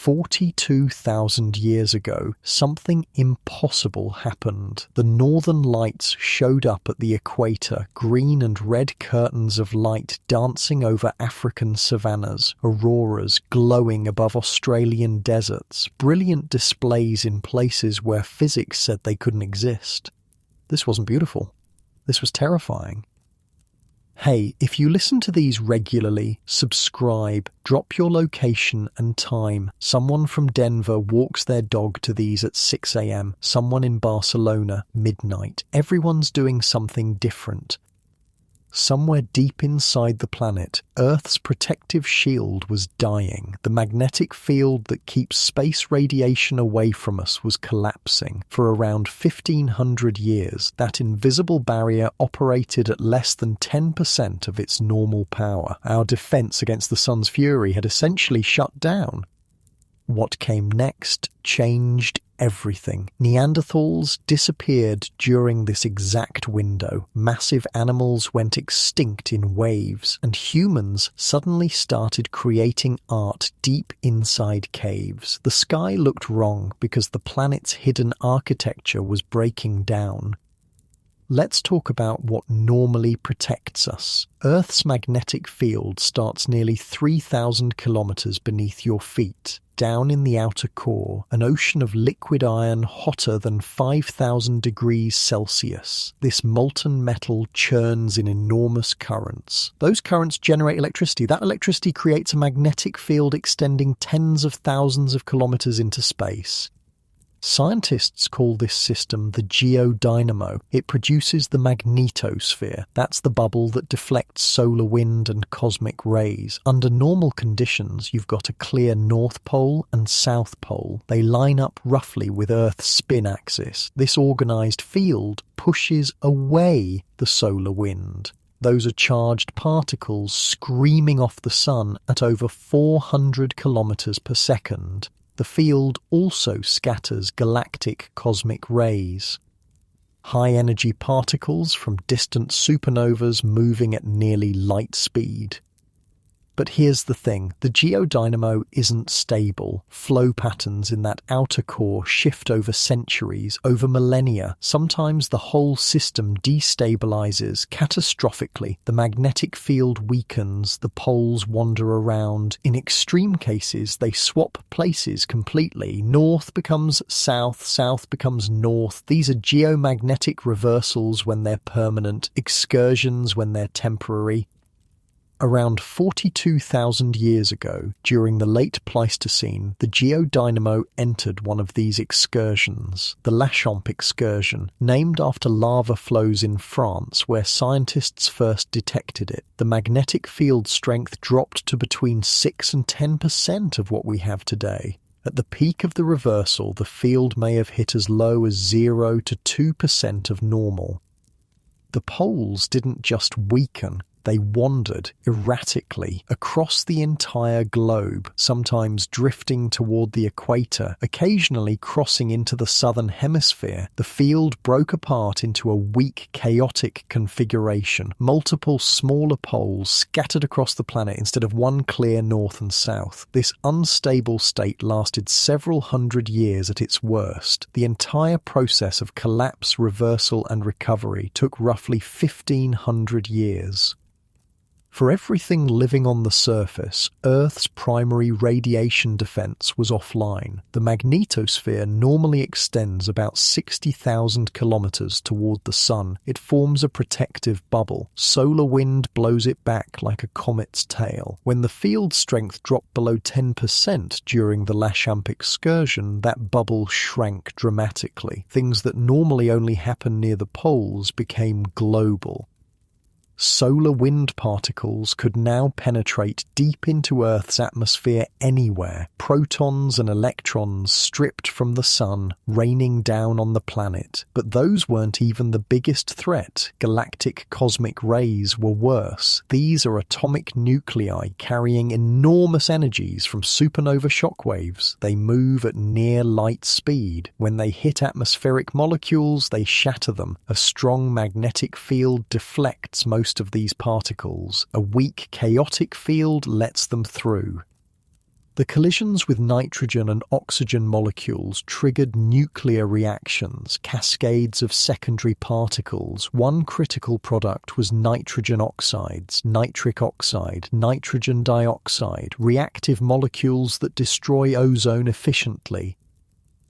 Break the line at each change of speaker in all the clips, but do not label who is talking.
42,000 years ago, something impossible happened. The northern lights showed up at the equator, green and red curtains of light dancing over African savannas, auroras glowing above Australian deserts, brilliant displays in places where physics said they couldn't exist. This wasn't beautiful. This was terrifying. Hey, if you listen to these regularly, subscribe, drop your location and time. Someone from Denver walks their dog to these at 6 a.m. Someone in Barcelona, midnight. Everyone's doing something different. Somewhere deep inside the planet, Earth's protective shield was dying. The magnetic field that keeps space radiation away from us was collapsing. For around 1,500 years, that invisible barrier operated at less than 10% of its normal power. Our defense against the sun's fury had essentially shut down. What came next changed everything. Neanderthals disappeared during this exact window. Massive animals went extinct in waves, and humans suddenly started creating art deep inside caves. The sky looked wrong because the planet's hidden architecture was breaking down. Let's talk about what normally protects us. Earth's magnetic field starts nearly 3,000 kilometers beneath your feet. Down in the outer core, an ocean of liquid iron hotter than 5,000 degrees Celsius. This molten metal churns in enormous currents. Those currents generate electricity. That electricity creates a magnetic field extending tens of thousands of kilometers into space. Scientists call this system the Geodynamo. It produces the magnetosphere. That's the bubble that deflects solar wind and cosmic rays. Under normal conditions, you've got a clear North Pole and South Pole. They line up roughly with Earth's spin axis. This organized field pushes away the solar wind. Those are charged particles screaming off the sun at over 400 kilometers per second. The field also scatters galactic cosmic rays. High-energy particles from distant supernovas moving at nearly light speed. But here's the thing, the geodynamo isn't stable. Flow patterns in that outer core shift over centuries, over millennia. Sometimes the whole system destabilizes catastrophically. The magnetic field weakens, the poles wander around. In extreme cases, they swap places completely. North becomes south, south becomes north. These are geomagnetic reversals when they're permanent, excursions when they're temporary. Around 42,000 years ago, during the late Pleistocene, the geodynamo entered one of these excursions, the Laschamps excursion, named after lava flows in France where scientists first detected it. The magnetic field strength dropped to between 6 and 10% of what we have today. At the peak of the reversal, the field may have hit as low as 0 to 2% of normal. The poles didn't just weaken, they wandered erratically across the entire globe, sometimes drifting toward the equator, occasionally crossing into the southern hemisphere. The field broke apart into a weak, chaotic configuration, multiple smaller poles scattered across the planet instead of one clear north and south. This unstable state lasted several hundred years at its worst. The entire process of collapse, reversal, and recovery took roughly 1,500 years. For everything living on the surface, Earth's primary radiation defense was offline. The magnetosphere normally extends about 60,000 kilometers toward the sun. It forms a protective bubble. Solar wind blows it back like a comet's tail. When the field strength dropped below 10% during the Laschamps excursion, that bubble shrank dramatically. Things that normally only happen near the poles became global. Solar wind particles could now penetrate deep into Earth's atmosphere anywhere. Protons and electrons stripped from the sun, raining down on the planet. But those weren't even the biggest threat. Galactic cosmic rays were worse. These are atomic nuclei carrying enormous energies from supernova shockwaves. They move at near light speed. When they hit atmospheric molecules, they shatter them. A strong magnetic field deflects most of these particles. A weak, chaotic field lets them through. The collisions with nitrogen and oxygen molecules triggered nuclear reactions, cascades of secondary particles. One critical product was nitrogen oxides, nitric oxide, nitrogen dioxide, reactive molecules that destroy ozone efficiently.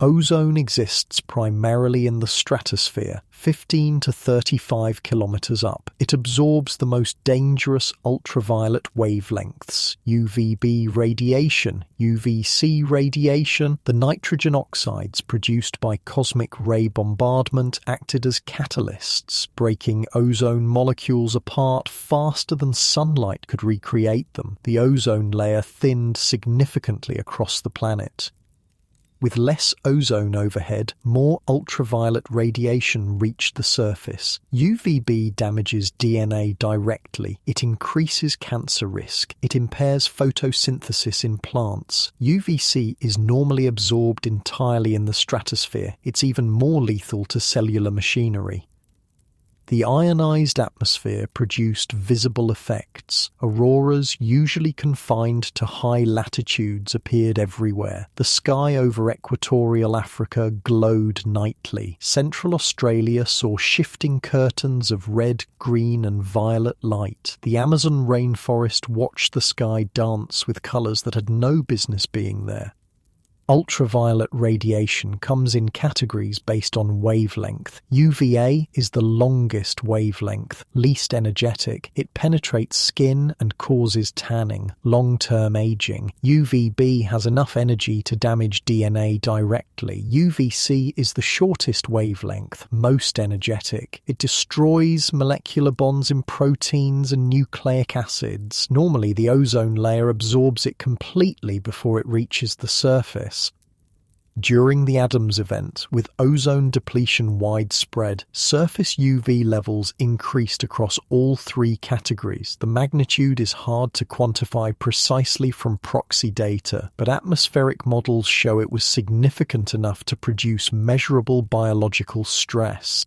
Ozone exists primarily in the stratosphere, 15 to 35 kilometers up. It absorbs the most dangerous ultraviolet wavelengths, UVB radiation, UVC radiation. The nitrogen oxides produced by cosmic ray bombardment acted as catalysts, breaking ozone molecules apart faster than sunlight could recreate them. The ozone layer thinned significantly across the planet. With less ozone overhead, more ultraviolet radiation reached the surface. UVB damages DNA directly. It increases cancer risk. It impairs photosynthesis in plants. UVC is normally absorbed entirely in the stratosphere. It's even more lethal to cellular machinery. The ionized atmosphere produced visible effects. Auroras, usually confined to high latitudes, appeared everywhere. The sky over equatorial Africa glowed nightly. Central Australia saw shifting curtains of red, green, and violet light. The Amazon rainforest watched the sky dance with colours that had no business being there. Ultraviolet radiation comes in categories based on wavelength. UVA is the longest wavelength, least energetic. It penetrates skin and causes tanning, long-term aging. UVB has enough energy to damage DNA directly. UVC is the shortest wavelength, most energetic. It destroys molecular bonds in proteins and nucleic acids. Normally, the ozone layer absorbs it completely before it reaches the surface. During the Adams event, with ozone depletion widespread, surface UV levels increased across all three categories. The magnitude is hard to quantify precisely from proxy data, but atmospheric models show it was significant enough to produce measurable biological stress.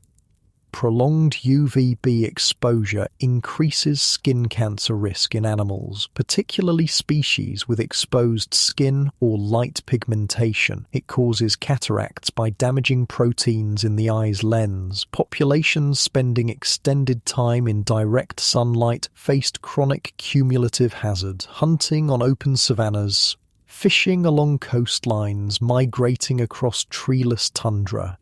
Prolonged UVB exposure increases skin cancer risk in animals, particularly species with exposed skin or light pigmentation. It causes cataracts by damaging proteins in the eye's lens. Populations spending extended time in direct sunlight faced chronic cumulative hazard. Hunting on open savannas, fishing along coastlines, migrating across treeless tundra.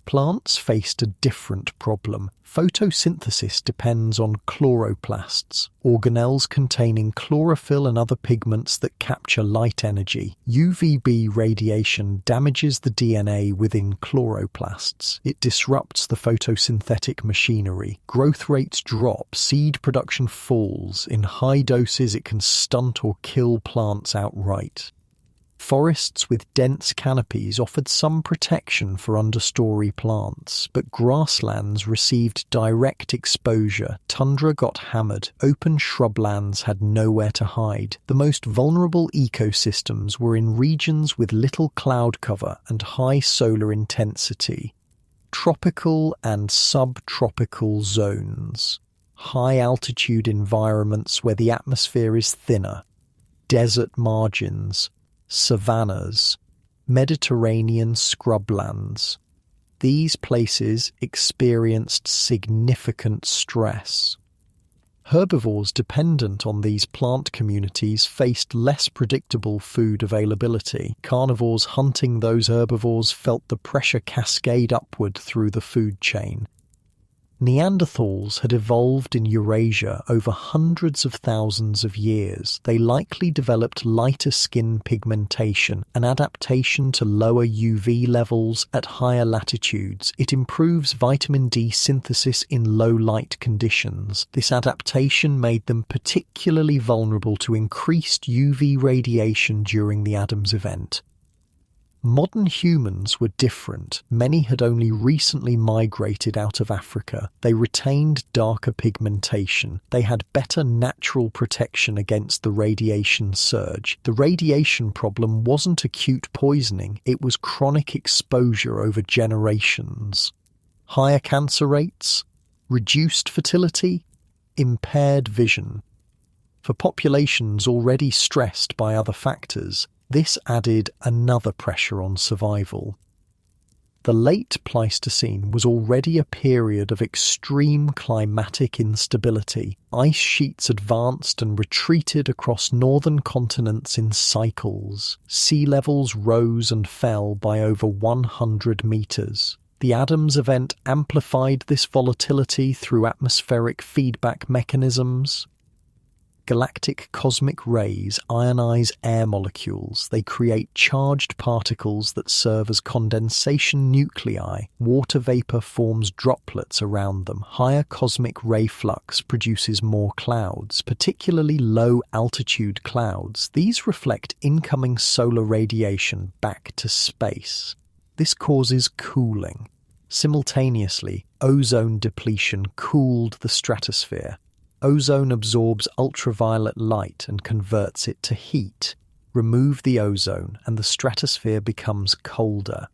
Plants faced a different problem. Photosynthesis depends on chloroplasts, organelles containing chlorophyll and other pigments that capture light energy. UVB radiation damages the DNA within chloroplasts. It disrupts the photosynthetic machinery. Growth rates drop, seed production falls. In high doses, it can stunt or kill plants outright. Forests with dense canopies offered some protection for understory plants, but grasslands received direct exposure. Tundra got hammered. Open shrublands had nowhere to hide. The most vulnerable ecosystems were in regions with little cloud cover and high solar intensity. Tropical and subtropical zones. High-altitude environments where the atmosphere is thinner. Desert margins. Savannas, Mediterranean scrublands. These places experienced significant stress. Herbivores dependent on these plant communities faced less predictable food availability. Carnivores hunting those herbivores felt the pressure cascade upward through the food chain. Neanderthals had evolved in Eurasia over hundreds of thousands of years. They likely developed lighter skin pigmentation, an adaptation to lower UV levels at higher latitudes. It improves vitamin D synthesis in low-light conditions. This adaptation made them particularly vulnerable to increased UV radiation during the Adams event. Modern humans were different. Many had only recently migrated out of Africa. They retained darker pigmentation. They had better natural protection against the radiation surge. The radiation problem wasn't acute poisoning, it was chronic exposure over generations. Higher cancer rates, reduced fertility, impaired vision. For populations already stressed by other factors, this added another pressure on survival. The late Pleistocene was already a period of extreme climatic instability. Ice sheets advanced and retreated across northern continents in cycles. Sea levels rose and fell by over 100 meters. The Adams event amplified this volatility through atmospheric feedback mechanisms. Galactic cosmic rays ionize air molecules. They create charged particles that serve as condensation nuclei. Water vapor forms droplets around them. Higher cosmic ray flux produces more clouds, particularly low-altitude clouds. These reflect incoming solar radiation back to space. This causes cooling. Simultaneously, ozone depletion cooled the stratosphere. Ozone absorbs ultraviolet light and converts it to heat. Remove the ozone and the stratosphere becomes colder.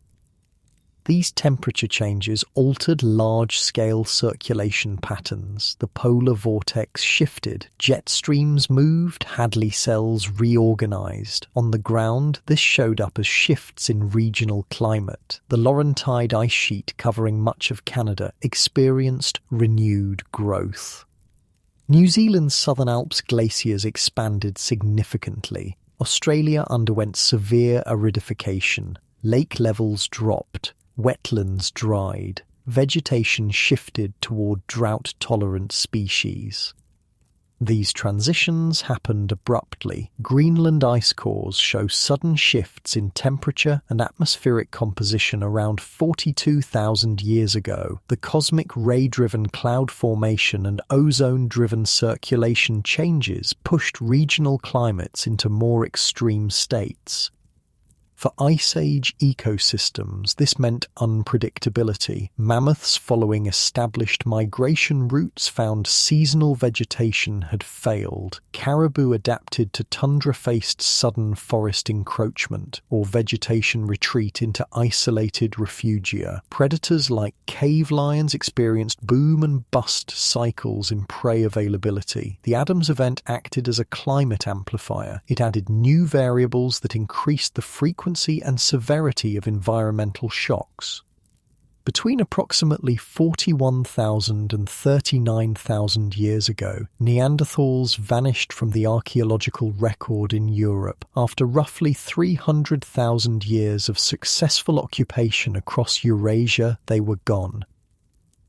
These temperature changes altered large-scale circulation patterns. The polar vortex shifted, jet streams moved, Hadley cells reorganized. On the ground, this showed up as shifts in regional climate. The Laurentide ice sheet covering much of Canada experienced renewed growth. New Zealand's Southern Alps glaciers expanded significantly. Australia underwent severe aridification. Lake levels dropped. Wetlands dried. Vegetation shifted toward drought-tolerant species. These transitions happened abruptly. Greenland ice cores show sudden shifts in temperature and atmospheric composition around 42,000 years ago. The cosmic ray-driven cloud formation and ozone-driven circulation changes pushed regional climates into more extreme states. For Ice Age ecosystems, this meant unpredictability. Mammoths following established migration routes found seasonal vegetation had failed. Caribou adapted to tundra-faced sudden forest encroachment or vegetation retreat into isolated refugia. Predators like cave lions experienced boom and bust cycles in prey availability. The Adams event acted as a climate amplifier. It added new variables that increased the frequency and severity of environmental shocks. Between approximately 41,000 and 39,000 years ago, Neanderthals vanished from the archaeological record in Europe. After roughly 300,000 years of successful occupation across Eurasia, they were gone.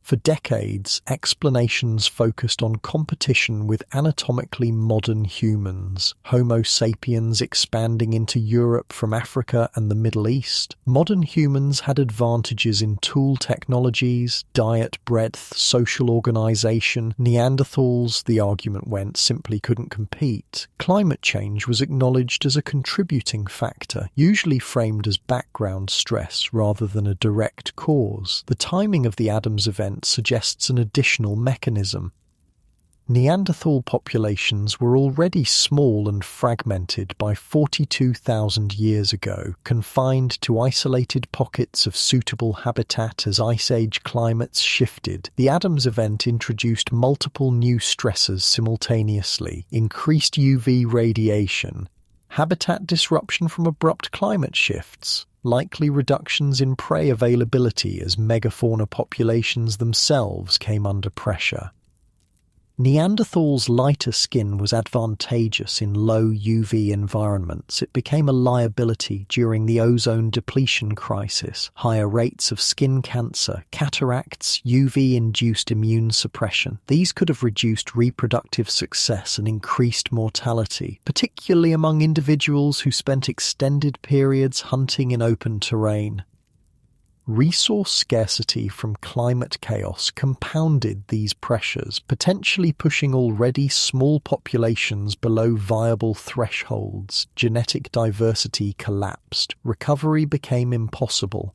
For decades, explanations focused on competition with anatomically modern humans, Homo sapiens expanding into Europe from Africa and the Middle East. Modern humans had advantages in tool technologies, diet breadth, social organization. Neanderthals, the argument went, simply couldn't compete. Climate change was acknowledged as a contributing factor, usually framed as background stress rather than a direct cause. The timing of the Adams event suggests an additional mechanism. Neanderthal populations were already small and fragmented by 42,000 years ago, confined to isolated pockets of suitable habitat as Ice Age climates shifted. The Adams event introduced multiple new stressors simultaneously: increased UV radiation, habitat disruption from abrupt climate shifts, likely reductions in prey availability as megafauna populations themselves came under pressure. Neanderthals' lighter skin was advantageous in low UV environments. It became a liability during the ozone depletion crisis. Higher rates of skin cancer, cataracts, UV-induced immune suppression. These could have reduced reproductive success and increased mortality, particularly among individuals who spent extended periods hunting in open terrain. Resource scarcity from climate chaos compounded these pressures, potentially pushing already small populations below viable thresholds. Genetic diversity collapsed. Recovery became impossible.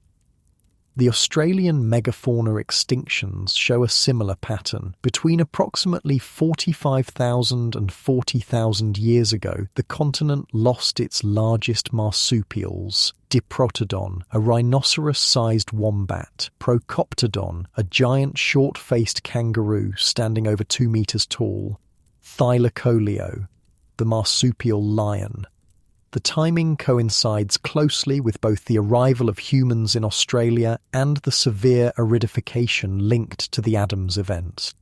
The Australian megafauna extinctions show a similar pattern. Between approximately 45,000 and 40,000 years ago, the continent lost its largest marsupials: Diprotodon, a rhinoceros-sized wombat; Procoptodon, a giant short-faced kangaroo standing over 2 meters tall; Thylacoleo, the marsupial lion. The timing coincides closely with both the arrival of humans in Australia and the severe aridification linked to the Adams event.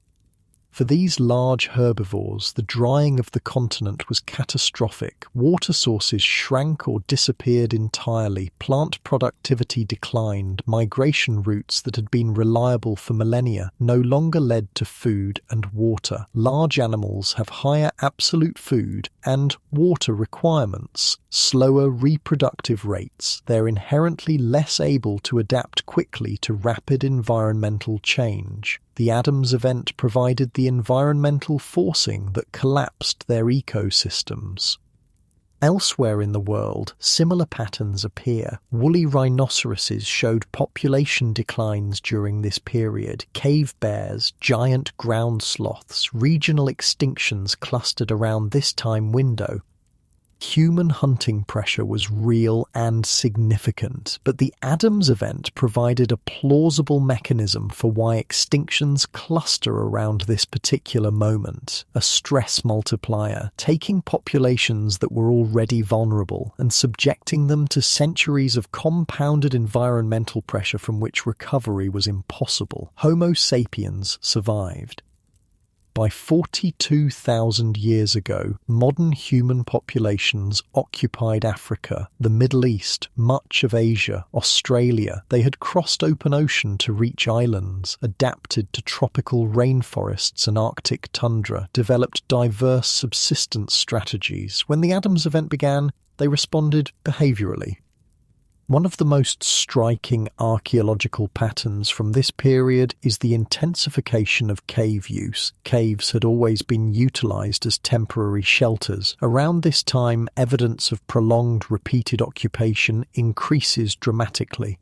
For these large herbivores, the drying of the continent was catastrophic. Water sources shrank or disappeared entirely, plant productivity declined, migration routes that had been reliable for millennia no longer led to food and water. Large animals have higher absolute food and water requirements, slower reproductive rates. They're inherently less able to adapt quickly to rapid environmental change. The Adams event provided the environmental forcing that collapsed their ecosystems. Elsewhere in the world, similar patterns appear. Woolly rhinoceroses showed population declines during this period. Cave bears, giant ground sloths, regional extinctions clustered around this time window. Human hunting pressure was real and significant, but the Adams event provided a plausible mechanism for why extinctions cluster around this particular moment, a stress multiplier, taking populations that were already vulnerable and subjecting them to centuries of compounded environmental pressure from which recovery was impossible. Homo sapiens survived. By 42,000 years ago, modern human populations occupied Africa, the Middle East, much of Asia, Australia. They had crossed open ocean to reach islands, adapted to tropical rainforests and Arctic tundra, developed diverse subsistence strategies. When the Adams event began, they responded behaviourally. One of the most striking archaeological patterns from this period is the intensification of cave use. Caves had always been utilised as temporary shelters. Around this time, evidence of prolonged repeated occupation increases dramatically.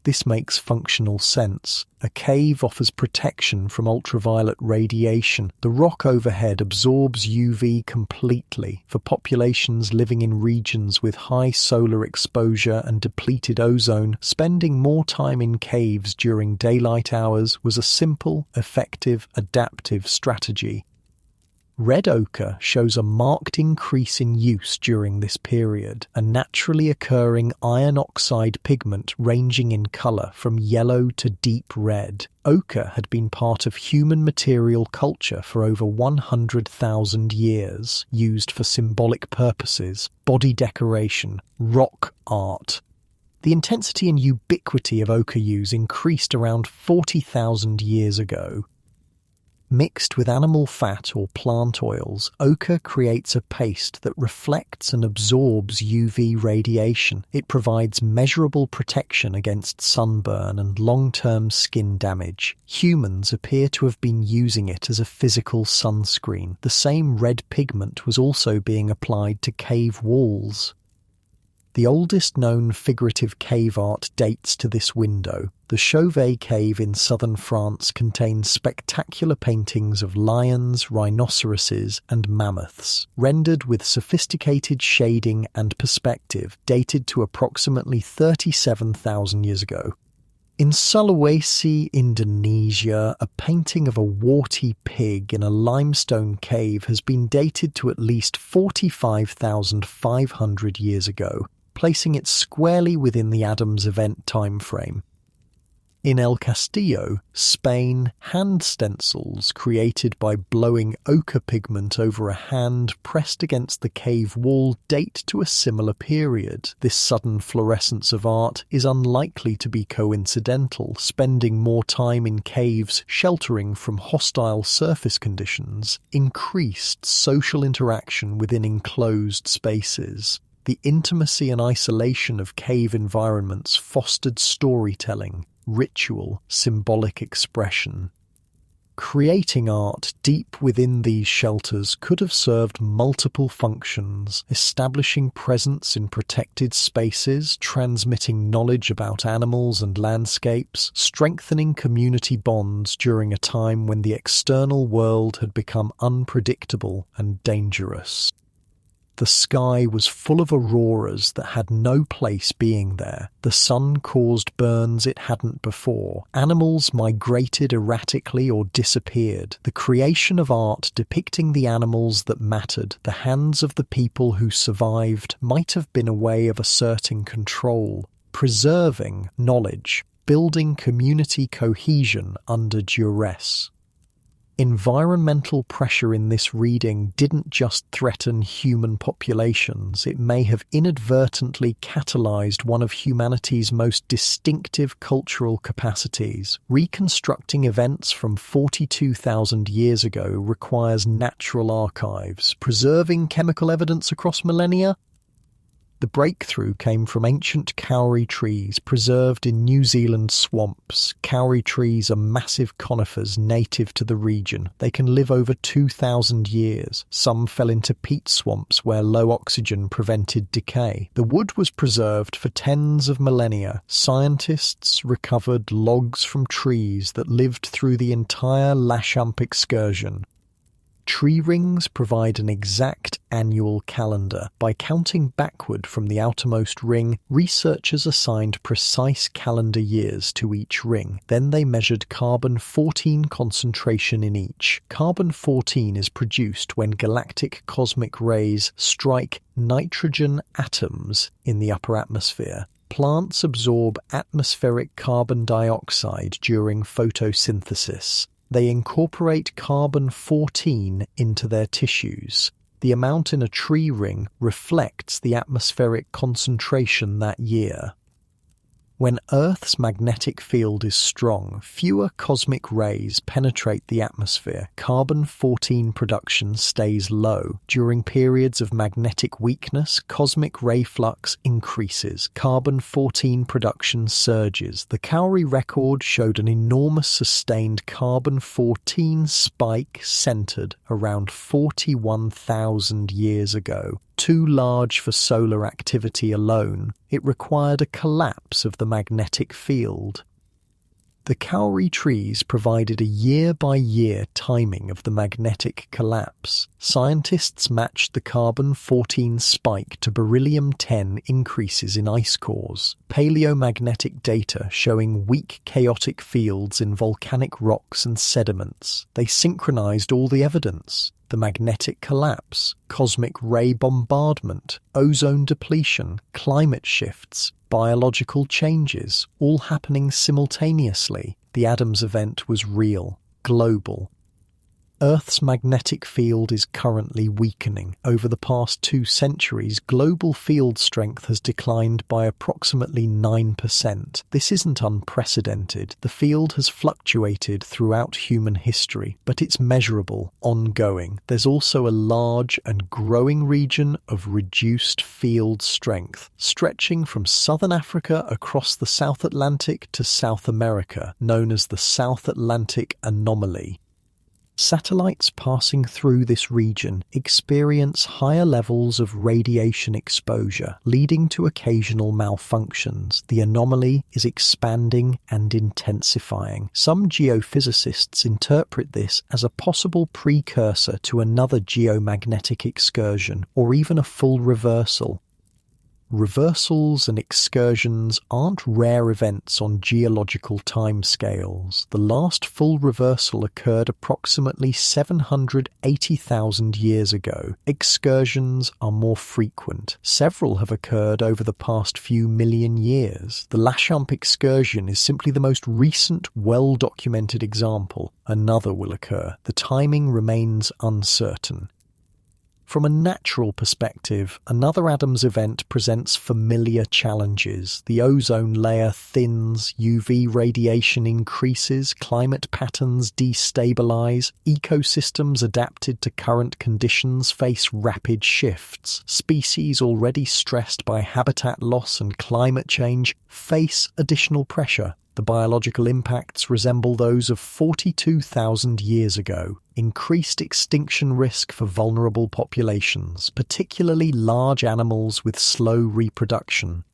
This makes functional sense. A cave offers protection from ultraviolet radiation. The rock overhead absorbs UV completely. For populations living in regions with high solar exposure and depleted ozone, spending more time in caves during daylight hours was a simple, effective, adaptive strategy. Red ochre shows a marked increase in use during this period, a naturally occurring iron oxide pigment ranging in colour from yellow to deep red. Ochre had been part of human material culture for over 100,000 years, used for symbolic purposes, body decoration, rock art. The intensity and ubiquity of ochre use increased around 40,000 years ago. Mixed with animal fat or plant oils, ochre creates a paste that reflects and absorbs UV radiation. It provides measurable protection against sunburn and long-term skin damage. Humans appear to have been using it as a physical sunscreen. The same red pigment was also being applied to cave walls. The oldest known figurative cave art dates to this window. The Chauvet cave in southern France contains spectacular paintings of lions, rhinoceroses, and mammoths, rendered with sophisticated shading and perspective, dated to approximately 37,000 years ago. In Sulawesi, Indonesia, a painting of a warty pig in a limestone cave has been dated to at least 45,500 years ago, placing it squarely within the Adams event timeframe. In El Castillo, Spain, hand stencils created by blowing ochre pigment over a hand pressed against the cave wall date to a similar period. This sudden fluorescence of art is unlikely to be coincidental. Spending more time in caves sheltering from hostile surface conditions increased social interaction within enclosed spaces. The intimacy and isolation of cave environments fostered storytelling, ritual, symbolic expression. Creating art deep within these shelters could have served multiple functions, establishing presence in protected spaces, transmitting knowledge about animals and landscapes, strengthening community bonds during a time when the external world had become unpredictable and dangerous. The sky was full of auroras that had no place being there. The sun caused burns it hadn't before. Animals migrated erratically or disappeared. The creation of art depicting the animals that mattered, the hands of the people who survived, might have been a way of asserting control, preserving knowledge, building community cohesion under duress. Environmental pressure in this reading didn't just threaten human populations, it may have inadvertently catalyzed one of humanity's most distinctive cultural capacities. Reconstructing events from 42,000 years ago requires natural archives. Preserving chemical evidence across millennia? The breakthrough came from ancient kauri trees preserved in New Zealand swamps. Kauri trees are massive conifers native to the region. They can live over 2,000 years. Some fell into peat swamps where low oxygen prevented decay. The wood was preserved for tens of millennia. Scientists recovered logs from trees that lived through the entire Laschamps excursion. Tree rings provide an exact annual calendar. By counting backward from the outermost ring, researchers assigned precise calendar years to each ring. Then they measured carbon-14 concentration in each. Carbon-14 is produced when galactic cosmic rays strike nitrogen atoms in the upper atmosphere. Plants absorb atmospheric carbon dioxide during photosynthesis. They incorporate carbon-14 into their tissues. The amount in a tree ring reflects the atmospheric concentration that year. When Earth's magnetic field is strong, fewer cosmic rays penetrate the atmosphere. Carbon-14 production stays low. During periods of magnetic weakness, cosmic ray flux increases. Carbon-14 production surges. The Kauri record showed an enormous sustained carbon-14 spike centered around 41,000 years ago. Too large for solar activity alone, it required a collapse of the magnetic field. The kauri trees provided a year-by-year timing of the magnetic collapse. Scientists matched the carbon-14 spike to beryllium-10 increases in ice cores. Paleomagnetic data showing weak chaotic fields in volcanic rocks and sediments. They synchronized all the evidence. The magnetic collapse, cosmic ray bombardment, ozone depletion, climate shifts, biological changes, all happening simultaneously. The Adams event was real, global. Earth's magnetic field is currently weakening. Over the past 2 centuries, global field strength has declined by approximately 9%. This isn't unprecedented. The field has fluctuated throughout human history, but it's measurable, ongoing. There's also a large and growing region of reduced field strength, stretching from southern Africa across the South Atlantic to South America, known as the South Atlantic Anomaly. Satellites passing through this region experience higher levels of radiation exposure, leading to occasional malfunctions. The anomaly is expanding and intensifying. Some geophysicists interpret this as a possible precursor to another geomagnetic excursion, or even a full reversal. Reversals and excursions aren't rare events on geological timescales. The last full reversal occurred approximately 780,000 years ago. Excursions are more frequent. Several have occurred over the past few million years. The Laschamps excursion is simply the most recent, well-documented example. Another will occur. The timing remains uncertain. From a natural perspective, another Adams event presents familiar challenges. The ozone layer thins, UV radiation increases, climate patterns destabilize, ecosystems adapted to current conditions face rapid shifts. Species already stressed by habitat loss and climate change face additional pressure. The biological impacts resemble those of 42,000 years ago. Increased extinction risk for vulnerable populations, particularly large animals with slow reproduction.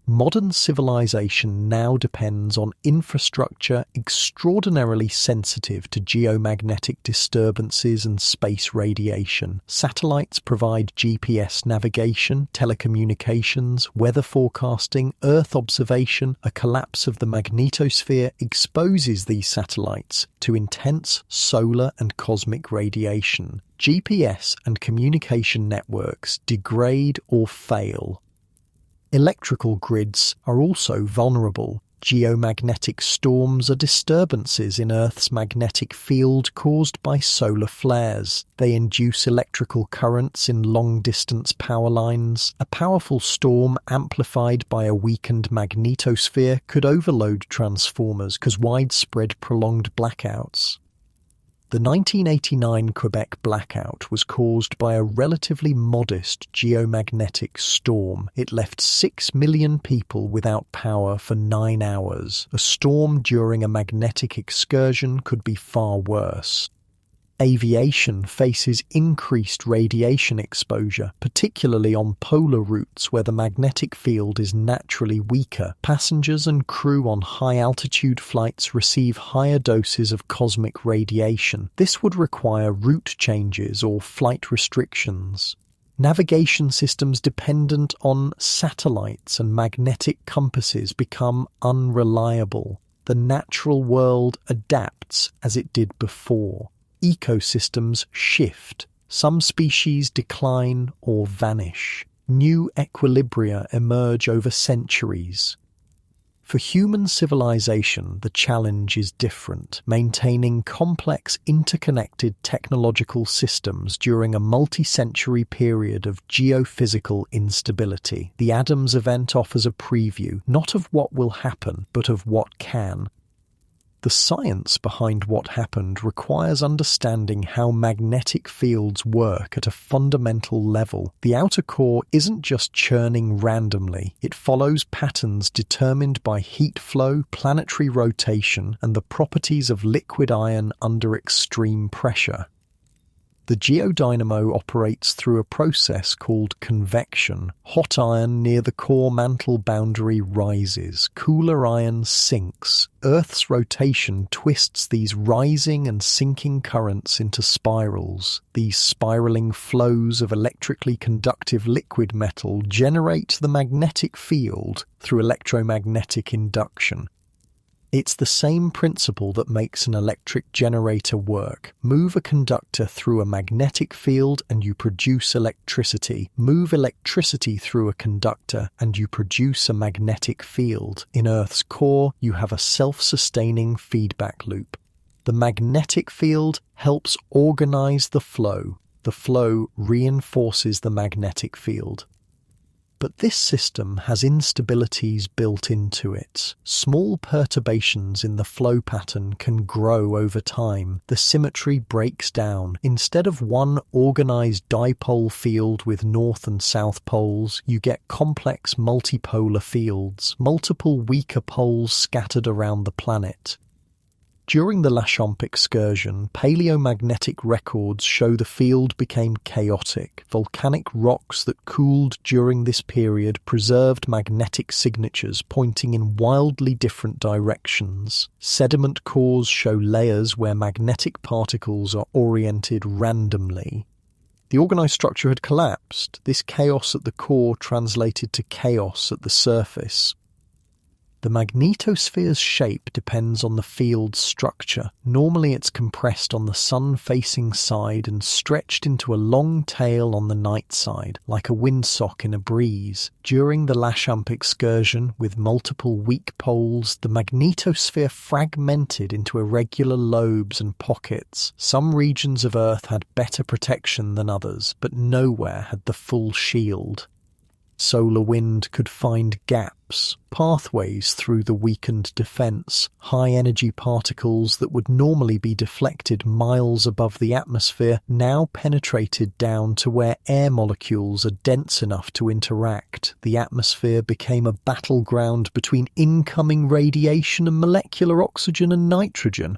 Modern civilization now depends on infrastructure extraordinarily sensitive to geomagnetic disturbances and space radiation. Satellites provide GPS navigation, telecommunications, weather forecasting, Earth observation. A collapse of the magnetosphere exposes these satellites to intense solar and cosmic radiation. GPS and communication networks degrade or fail. Electrical grids are also vulnerable. Geomagnetic storms are disturbances in Earth's magnetic field caused by solar flares. They induce electrical currents in long-distance power lines. A powerful storm amplified by a weakened magnetosphere could overload transformers, cause widespread prolonged blackouts. The 1989 Quebec blackout was caused by a relatively modest geomagnetic storm. It left 6 million people without power for 9 hours. A storm during a magnetic excursion could be far worse. Aviation faces increased radiation exposure, particularly on polar routes where the magnetic field is naturally weaker. Passengers and crew on high-altitude flights receive higher doses of cosmic radiation. This would require route changes or flight restrictions. Navigation systems dependent on satellites and magnetic compasses become unreliable. The natural world adapts as it did before. Ecosystems shift. Some species decline or vanish. New equilibria emerge over centuries. For human civilization, the challenge is different, maintaining complex, interconnected technological systems during a multi-century period of geophysical instability. The Adams event offers a preview, not of what will happen, but of what can. The science behind what happened requires understanding how magnetic fields work at a fundamental level. The outer core isn't just churning randomly. It follows patterns determined by heat flow, planetary rotation, and the properties of liquid iron under extreme pressure. The Geodynamo operates through a process called convection. Hot iron near the core mantle boundary rises. Cooler iron sinks. Earth's rotation twists these rising and sinking currents into spirals. These spiraling flows of electrically conductive liquid metal generate the magnetic field through electromagnetic induction. It's the same principle that makes an electric generator work. Move a conductor through a magnetic field and you produce electricity. Move electricity through a conductor and you produce a magnetic field. In Earth's core, you have a self-sustaining feedback loop. The magnetic field helps organize the flow. The flow reinforces the magnetic field. But this system has instabilities built into it. Small perturbations in the flow pattern can grow over time. The symmetry breaks down. Instead of one organized dipole field with north and south poles, you get complex multipolar fields, multiple weaker poles scattered around the planet. During the Laschamps excursion, paleomagnetic records show the field became chaotic. Volcanic rocks that cooled during this period preserved magnetic signatures pointing in wildly different directions. Sediment cores show layers where magnetic particles are oriented randomly. The organized structure had collapsed. This chaos at the core translated to chaos at the surface. The magnetosphere's shape depends on the field's structure. Normally it's compressed on the sun-facing side and stretched into a long tail on the night side, like a windsock in a breeze. During the Laschamps excursion, with multiple weak poles, the magnetosphere fragmented into irregular lobes and pockets. Some regions of Earth had better protection than others, but nowhere had the full shield. Solar wind could find gaps, pathways through the weakened defense. High-energy particles that would normally be deflected miles above the atmosphere now penetrated down to where air molecules are dense enough to interact. The atmosphere became a battleground between incoming radiation and molecular oxygen and nitrogen.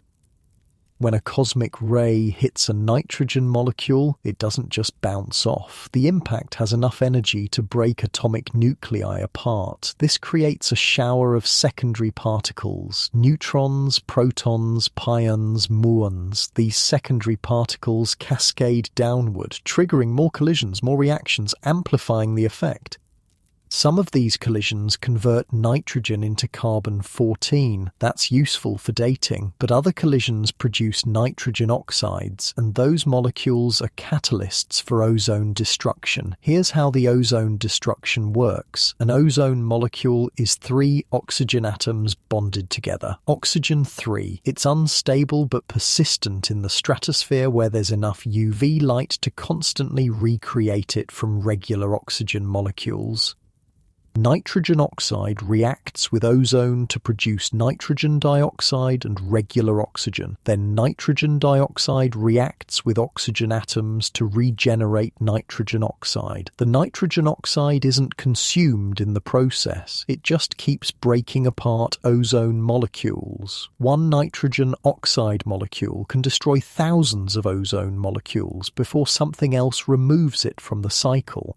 When a cosmic ray hits a nitrogen molecule, it doesn't just bounce off. The impact has enough energy to break atomic nuclei apart. This creates a shower of secondary particles: neutrons, protons, pions, muons. These secondary particles cascade downward, triggering more collisions, more reactions, amplifying the effect. Some of these collisions convert nitrogen into carbon-14. That's useful for dating, but other collisions produce nitrogen oxides, and those molecules are catalysts for ozone destruction. Here's how the ozone destruction works. An ozone molecule is 3 oxygen atoms bonded together. Oxygen 3. It's unstable but persistent in the stratosphere where there's enough UV light to constantly recreate it from regular oxygen molecules. Nitrogen oxide reacts with ozone to produce nitrogen dioxide and regular oxygen. Then nitrogen dioxide reacts with oxygen atoms to regenerate nitrogen oxide. The nitrogen oxide isn't consumed in the process. It just keeps breaking apart ozone molecules. One nitrogen oxide molecule can destroy thousands of ozone molecules before something else removes it from the cycle.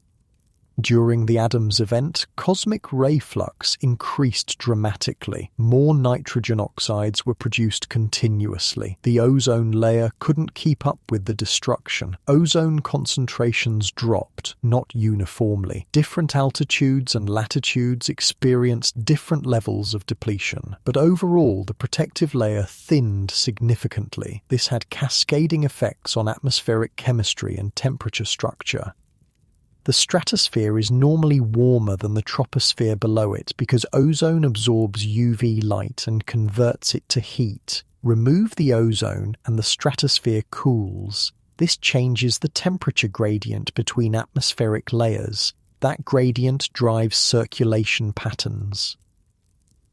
During the Adams event, cosmic ray flux increased dramatically. More nitrogen oxides were produced continuously. The ozone layer couldn't keep up with the destruction. Ozone concentrations dropped, not uniformly. Different altitudes and latitudes experienced different levels of depletion, but overall the protective layer thinned significantly. This had cascading effects on atmospheric chemistry and temperature structure. The stratosphere is normally warmer than the troposphere below it because ozone absorbs UV light and converts it to heat. Remove the ozone and the stratosphere cools. This changes the temperature gradient between atmospheric layers. That gradient drives circulation patterns.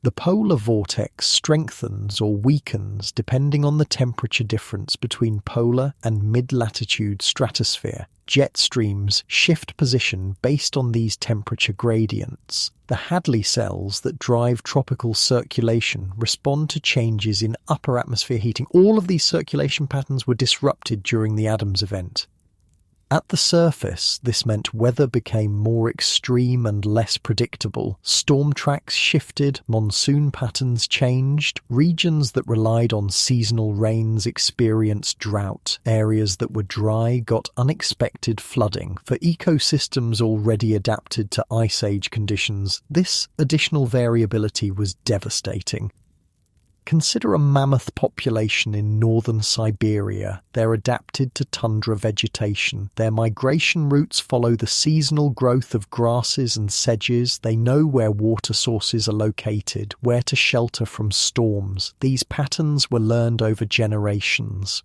The polar vortex strengthens or weakens depending on the temperature difference between polar and mid-latitude stratosphere. Jet streams shift position based on these temperature gradients. The Hadley cells that drive tropical circulation respond to changes in upper atmosphere heating. All of these circulation patterns were disrupted during the Adams event. At the surface, this meant weather became more extreme and less predictable. Storm tracks shifted, monsoon patterns changed, regions that relied on seasonal rains experienced drought, areas that were dry got unexpected flooding. For ecosystems already adapted to ice age conditions, this additional variability was devastating. Consider a mammoth population in northern Siberia. They're adapted to tundra vegetation. Their migration routes follow the seasonal growth of grasses and sedges. They know where water sources are located, where to shelter from storms. These patterns were learned over generations.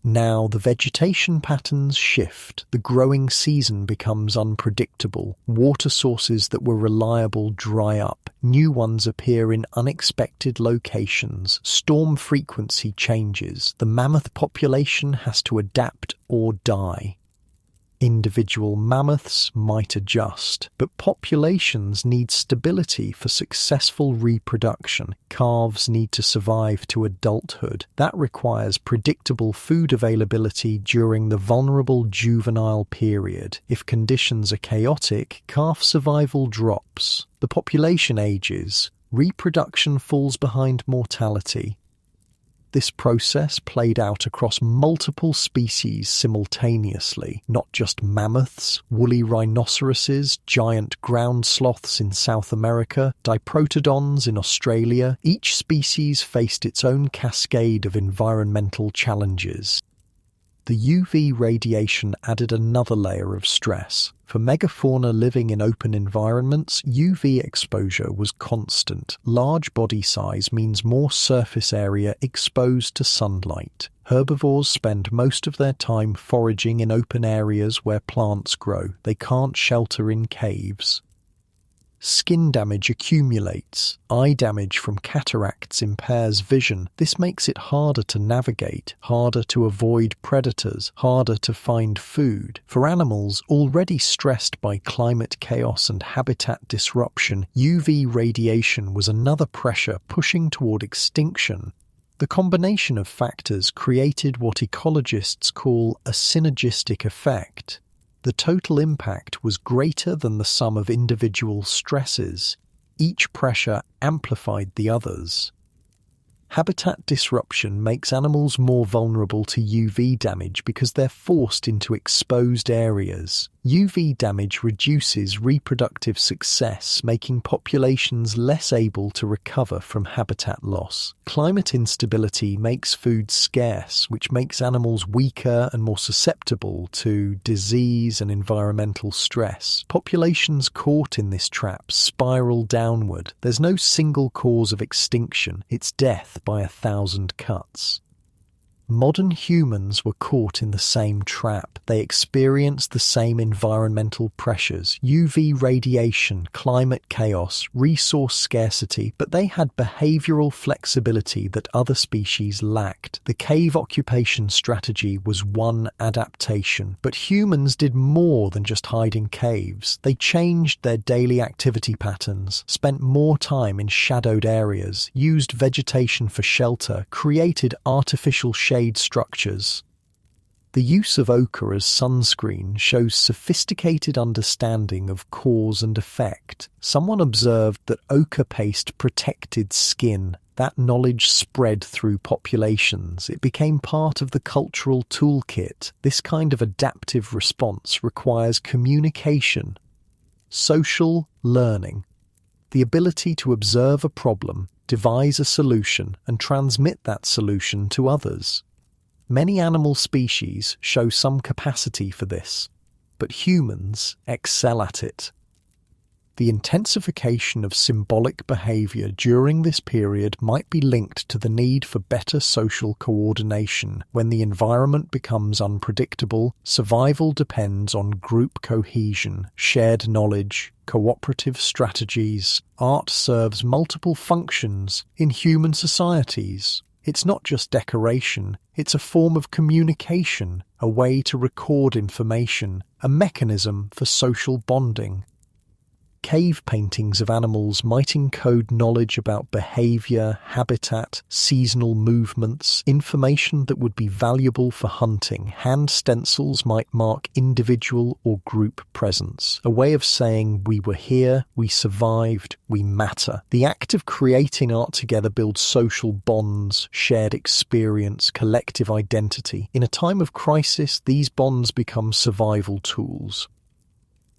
Now the vegetation patterns shift. The growing season becomes unpredictable. Water sources that were reliable dry up. New ones appear in unexpected locations. Storm frequency changes. The mammoth population has to adapt or die. Individual mammoths might adjust, but populations need stability for successful reproduction. Calves need to survive to adulthood. That requires predictable food availability during the vulnerable juvenile period. If conditions are chaotic, calf survival drops. The population ages. Reproduction falls behind mortality. This process played out across multiple species simultaneously, not just mammoths, woolly rhinoceroses, giant ground sloths in South America, diprotodons in Australia. Each species faced its own cascade of environmental challenges. The UV radiation added another layer of stress. For megafauna living in open environments, UV exposure was constant. Large body size means more surface area exposed to sunlight. Herbivores spend most of their time foraging in open areas where plants grow. They can't shelter in caves. Skin damage accumulates. Eye damage from cataracts impairs vision. This makes it harder to navigate, harder to avoid predators, harder to find food. For animals already stressed by climate chaos and habitat disruption, UV radiation was another pressure pushing toward extinction. The combination of factors created what ecologists call a synergistic effect. The total impact was greater than the sum of individual stresses. Each pressure amplified the others. Habitat disruption makes animals more vulnerable to UV damage because they're forced into exposed areas. UV damage reduces reproductive success, making populations less able to recover from habitat loss. Climate instability makes food scarce, which makes animals weaker and more susceptible to disease and environmental stress. Populations caught in this trap spiral downward. There's no single cause of extinction, it's death by 1,000 cuts. Modern humans were caught in the same trap. They experienced the same environmental pressures, UV radiation, climate chaos, resource scarcity, but they had behavioral flexibility that other species lacked. The cave occupation strategy was one adaptation, but humans did more than just hide in caves. They changed their daily activity patterns, spent more time in shadowed areas, used vegetation for shelter, created artificial shade structures. The use of ochre as sunscreen shows sophisticated understanding of cause and effect. Someone observed that ochre paste protected skin. That knowledge spread through populations. It became part of the cultural toolkit. This kind of adaptive response requires communication, social learning, the ability to observe a problem, devise a solution, and transmit that solution to others. Many animal species show some capacity for this, but humans excel at it. The intensification of symbolic behavior during this period might be linked to the need for better social coordination. When the environment becomes unpredictable, survival depends on group cohesion, shared knowledge, cooperative strategies. Art serves multiple functions in human societies. It's not just decoration, it's a form of communication, a way to record information, a mechanism for social bonding. Cave paintings of animals might encode knowledge about behavior, habitat, seasonal movements, information that would be valuable for hunting. Hand stencils might mark individual or group presence, a way of saying we were here, we survived, we matter. The act of creating art together builds social bonds, shared experience, collective identity. In a time of crisis, these bonds become survival tools.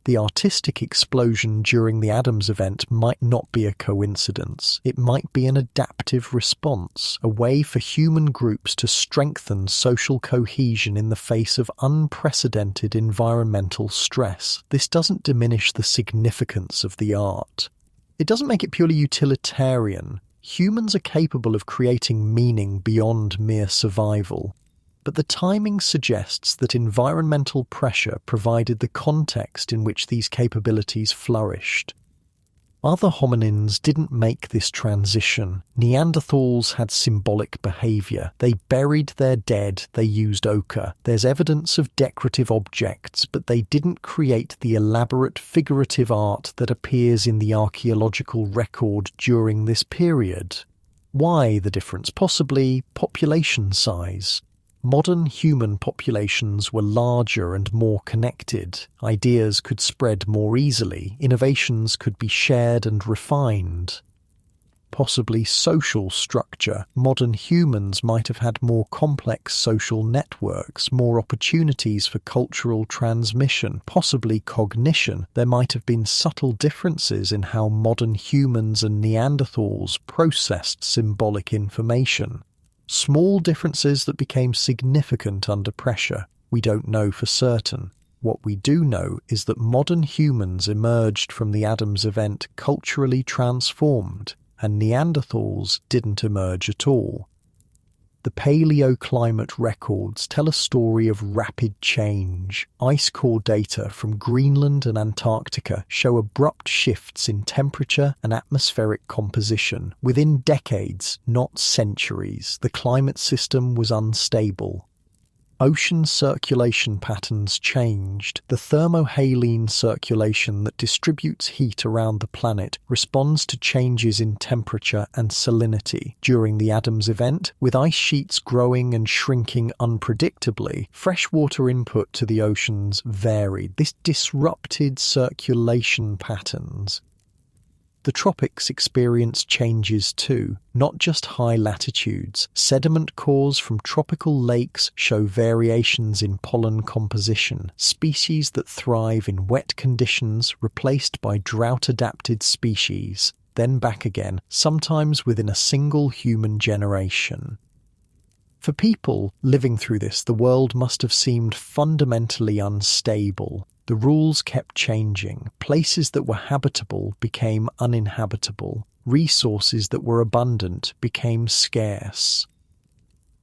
The artistic explosion during the Adams event might not be a coincidence. It might be an adaptive response, a way for human groups to strengthen social cohesion in the face of unprecedented environmental stress. This doesn't diminish the significance of the art. It doesn't make it purely utilitarian. Humans are capable of creating meaning beyond mere survival. But the timing suggests that environmental pressure provided the context in which these capabilities flourished. Other hominins didn't make this transition. Neanderthals had symbolic behavior. They buried their dead, they used ochre. There's evidence of decorative objects, but they didn't create the elaborate figurative art that appears in the archaeological record during this period. Why the difference? Possibly population size. Modern human populations were larger and more connected. Ideas could spread more easily. Innovations could be shared and refined. Possibly social structure. Modern humans might have had more complex social networks, more opportunities for cultural transmission, possibly cognition. There might have been subtle differences in how modern humans and Neanderthals processed symbolic information. Small differences that became significant under pressure. We don't know for certain. What we do know is that modern humans emerged from the Adams event culturally transformed, and Neanderthals didn't emerge at all. The paleoclimate records tell a story of rapid change. Ice core data from Greenland and Antarctica show abrupt shifts in temperature and atmospheric composition. Within decades, not centuries, the climate system was unstable. Ocean circulation patterns changed. The thermohaline circulation that distributes heat around the planet responds to changes in temperature and salinity. During the Adams event, with ice sheets growing and shrinking unpredictably, freshwater input to the oceans varied. This disrupted circulation patterns. The tropics experience changes too, not just high latitudes. Sediment cores from tropical lakes show variations in pollen composition. Species that thrive in wet conditions replaced by drought-adapted species, then back again, sometimes within a single human generation. For people living through this, the world must have seemed fundamentally unstable. The rules kept changing. Places that were habitable became uninhabitable. Resources that were abundant became scarce.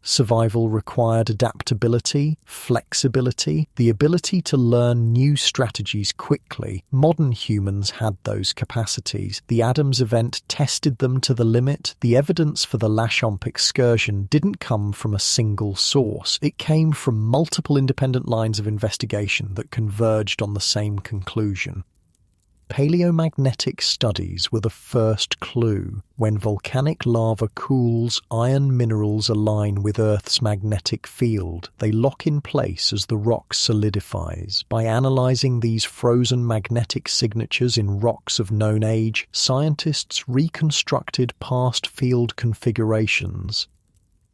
Survival required adaptability, flexibility, the ability to learn new strategies quickly. Modern humans had those capacities. The Adams event tested them to the limit. The evidence for the Laschamps excursion didn't come from a single source. It came from multiple independent lines of investigation that converged on the same conclusion. Paleomagnetic studies were the first clue. When volcanic lava cools, iron minerals align with Earth's magnetic field. They lock in place as the rock solidifies. By analyzing these frozen magnetic signatures in rocks of known age, scientists reconstructed past field configurations.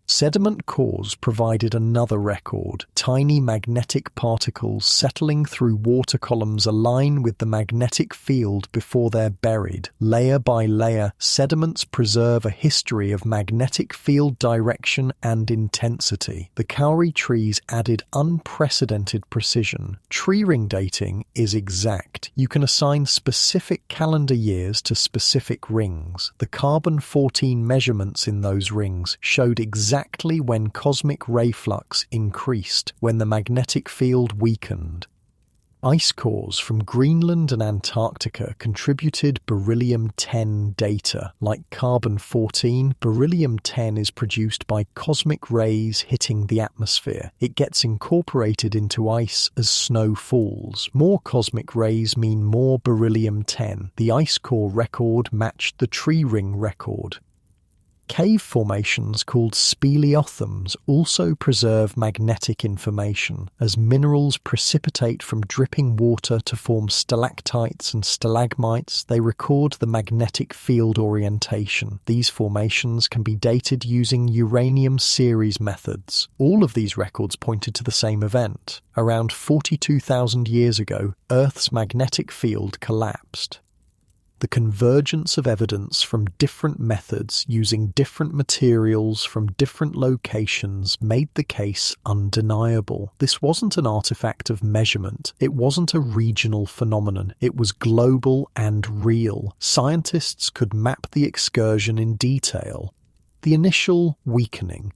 Sediment cores provided another record. Tiny magnetic particles settling through water columns align with the magnetic field before they're buried. Layer by layer, sediments preserve a history of magnetic field direction and intensity. The kauri trees added unprecedented precision. Tree ring dating is exact. You can assign specific calendar years to specific rings. The carbon-14 measurements in those rings showed exactly when cosmic ray flux increased, when the magnetic field weakened. Ice cores from Greenland and Antarctica contributed beryllium-10 data. Like carbon-14, beryllium-10 is produced by cosmic rays hitting the atmosphere. It gets incorporated into ice as snow falls. More cosmic rays mean more beryllium-10. The ice core record matched the tree ring record. Cave formations called speleothems also preserve magnetic information. As minerals precipitate from dripping water to form stalactites and stalagmites, they record the magnetic field orientation. These formations can be dated using uranium series methods. All of these records pointed to the same event. Around 42,000 years ago, Earth's magnetic field collapsed. The convergence of evidence from different methods using different materials from different locations made the case undeniable. This wasn't an artifact of measurement. It wasn't a regional phenomenon. It was global and real. Scientists could map the excursion in detail. The initial weakening,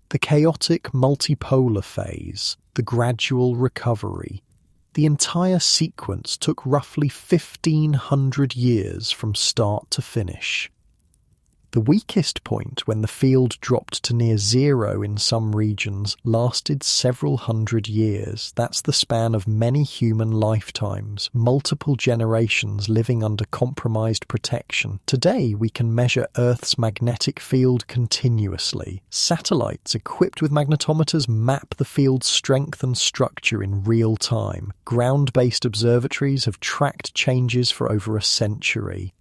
the chaotic multipolar phase, the gradual recovery. The entire sequence took roughly 1,500 years from start to finish. The weakest point, when the field dropped to near zero in some regions, lasted several hundred years. That's the span of many human lifetimes, multiple generations living under compromised protection. Today, we can measure Earth's magnetic field continuously. Satellites equipped with magnetometers map the field's strength and structure in real time. Ground-based observatories have tracked changes for over a century.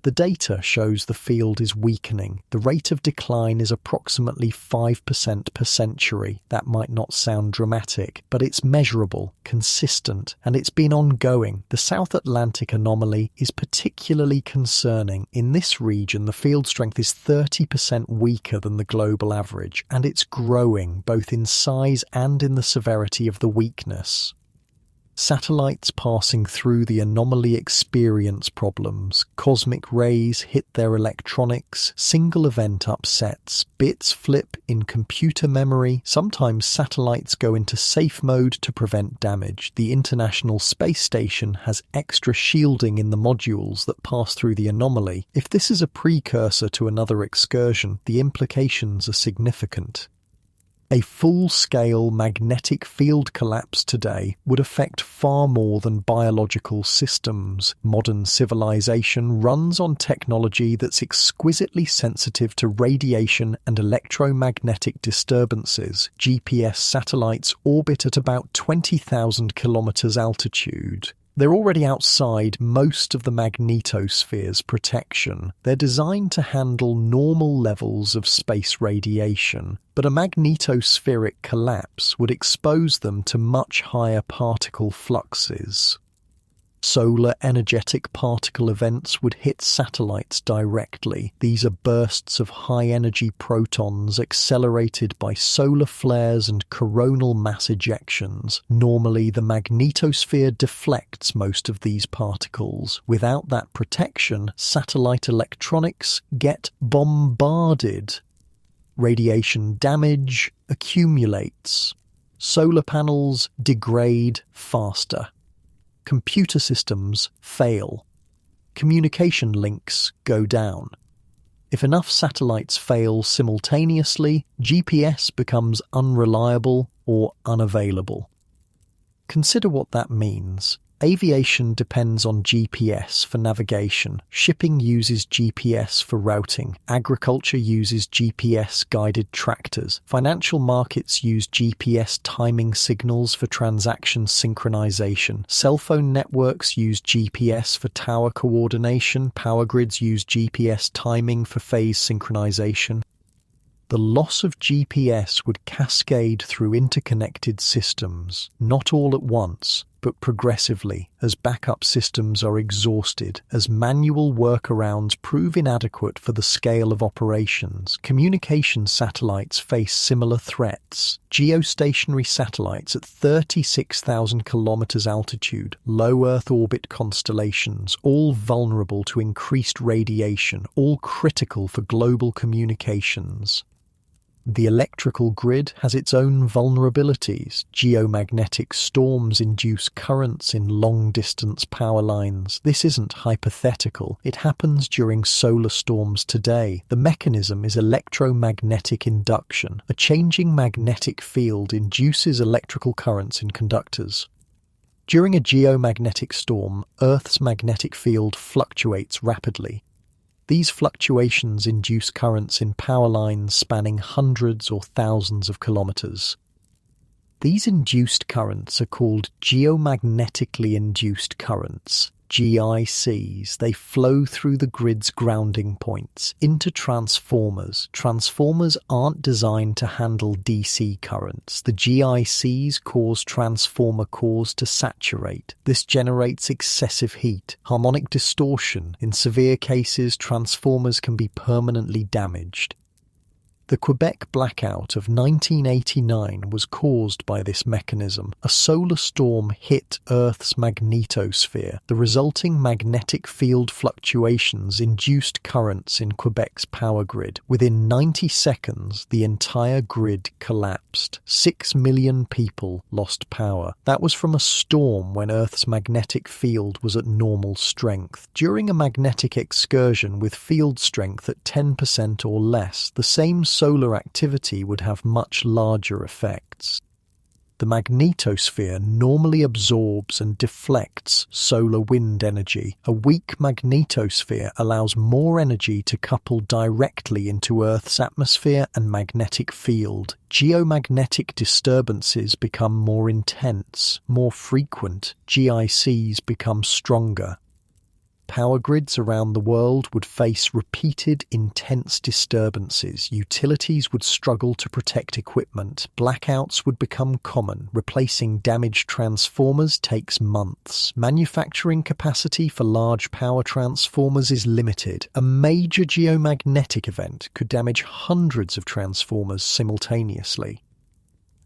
The data shows the field is weakening. The rate of decline is approximately 5% per century. That might not sound dramatic, but it's measurable, consistent, and it's been ongoing. The South Atlantic anomaly is particularly concerning. In this region, the field strength is 30% weaker than the global average, and it's growing, both in size and in the severity of the weakness. Satellites passing through the anomaly experience problems. Cosmic rays hit their electronics, single event upsets, bits flip in computer memory. Sometimes satellites go into safe mode to prevent damage. The International Space Station has extra shielding in the modules that pass through the anomaly. If this is a precursor to another excursion, the implications are significant. A full-scale magnetic field collapse today would affect far more than biological systems. Modern civilization runs on technology that's exquisitely sensitive to radiation and electromagnetic disturbances. GPS satellites orbit at about 20,000 kilometers altitude. They're already outside most of the magnetosphere's protection. They're designed to handle normal levels of space radiation, but a magnetospheric collapse would expose them to much higher particle fluxes. Solar energetic particle events would hit satellites directly. These are bursts of high-energy protons accelerated by solar flares and coronal mass ejections. Normally, the magnetosphere deflects most of these particles. Without that protection, satellite electronics get bombarded. Radiation damage accumulates. Solar panels degrade faster. Computer systems fail. Communication links go down. If enough satellites fail simultaneously, GPS becomes unreliable or unavailable. Consider what that means. Aviation depends on GPS for navigation. Shipping uses GPS for routing. Agriculture uses GPS-guided tractors. Financial markets use GPS timing signals for transaction synchronization. Cell phone networks use GPS for tower coordination. Power grids use GPS timing for phase synchronization. The loss of GPS would cascade through interconnected systems, not all at once, but progressively, as backup systems are exhausted, as manual workarounds prove inadequate for the scale of operations. Communication satellites face similar threats. Geostationary satellites at 36,000 kilometers altitude, low Earth orbit constellations, all vulnerable to increased radiation, all critical for global communications. The electrical grid has its own vulnerabilities. Geomagnetic storms induce currents in long-distance power lines. This isn't hypothetical. It happens during solar storms today. The mechanism is electromagnetic induction. A changing magnetic field induces electrical currents in conductors. During a geomagnetic storm, Earth's magnetic field fluctuates rapidly. These fluctuations induce currents in power lines spanning hundreds or thousands of kilometers. These induced currents are called geomagnetically induced currents, GICs. They flow through the grid's grounding points into transformers. Transformers aren't designed to handle DC currents. The GICs cause transformer cores to saturate. This generates excessive heat, harmonic distortion. In severe cases, transformers can be permanently damaged. The Quebec blackout of 1989 was caused by this mechanism. A solar storm hit Earth's magnetosphere. The resulting magnetic field fluctuations induced currents in Quebec's power grid. Within 90 seconds, the entire grid collapsed. 6 million people lost power. That was from a storm when Earth's magnetic field was at normal strength. During a magnetic excursion with field strength at 10% or less, the same solar activity would have much larger effects. The magnetosphere normally absorbs and deflects solar wind energy. A weak magnetosphere allows more energy to couple directly into Earth's atmosphere and magnetic field. Geomagnetic disturbances become more intense, more frequent. GICs become stronger. Power grids around the world would face repeated intense disturbances. Utilities would struggle to protect equipment. Blackouts would become common. Replacing damaged transformers takes months. Manufacturing capacity for large power transformers is limited. A major geomagnetic event could damage hundreds of transformers simultaneously.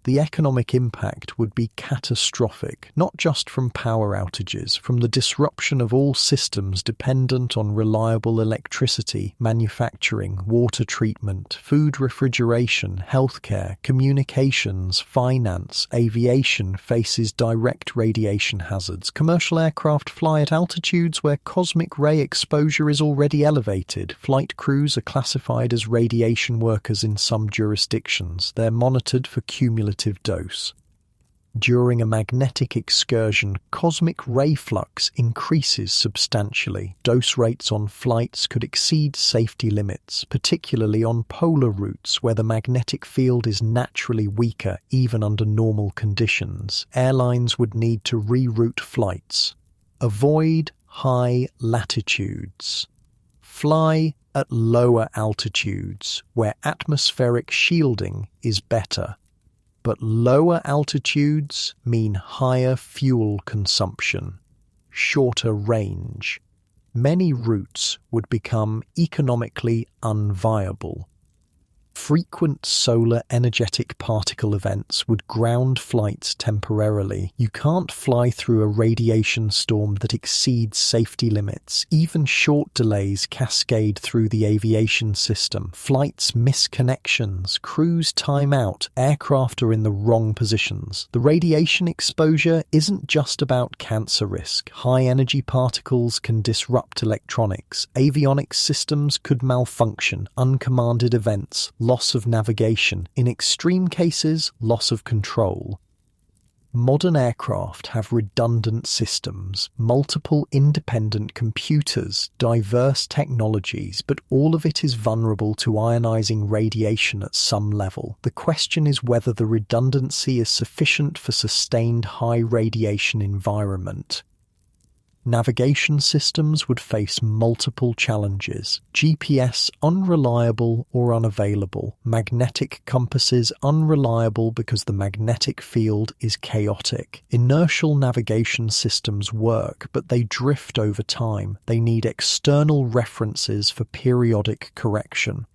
the economic impact would be catastrophic, not just from power outages, from the disruption of all systems dependent on reliable electricity, manufacturing, water treatment, food refrigeration, healthcare, communications, finance. Aviation faces direct radiation hazards. Commercial aircraft fly at altitudes where cosmic ray exposure is already elevated. Flight crews are classified as radiation workers in some jurisdictions. They're monitored for cumulative dose. During a magnetic excursion, cosmic ray flux increases substantially. Dose rates on flights could exceed safety limits, particularly on polar routes where the magnetic field is naturally weaker even under normal conditions. Airlines would need to reroute flights. Avoid high latitudes. Fly at lower altitudes where atmospheric shielding is better. But lower altitudes mean higher fuel consumption, shorter range. Many routes would become economically unviable. Frequent solar energetic particle events would ground flights temporarily. You can't fly through a radiation storm that exceeds safety limits. Even short delays cascade through the aviation system. Flights miss connections, crews time out, aircraft are in the wrong positions. The radiation exposure isn't just about cancer risk. High-energy particles can disrupt electronics. Avionics systems could malfunction. Uncommanded events, loss of navigation, in extreme cases, loss of control. Modern aircraft have redundant systems, multiple independent computers, diverse technologies, but all of it is vulnerable to ionizing radiation at some level. The question is whether the redundancy is sufficient for sustained high radiation environment. Navigation systems would face multiple challenges. GPS unreliable or unavailable. Magnetic compasses unreliable because the magnetic field is chaotic. Inertial navigation systems work, but they drift over time. They need external references for periodic correction.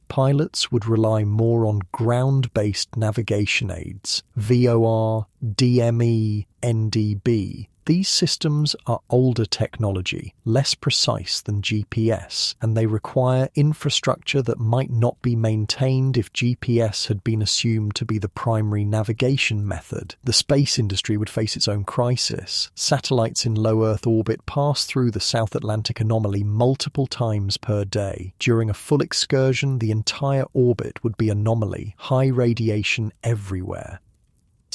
Pilots would rely more on ground-based navigation aids, VOR, DME, NDB. These systems are older technology, less precise than GPS, and they require infrastructure that might not be maintained if GPS had been assumed to be the primary navigation method. The space industry would face its own crisis. Satellites in low Earth orbit pass through the South Atlantic anomaly multiple times per day. During a full excursion, the entire orbit would be anomaly, high radiation everywhere.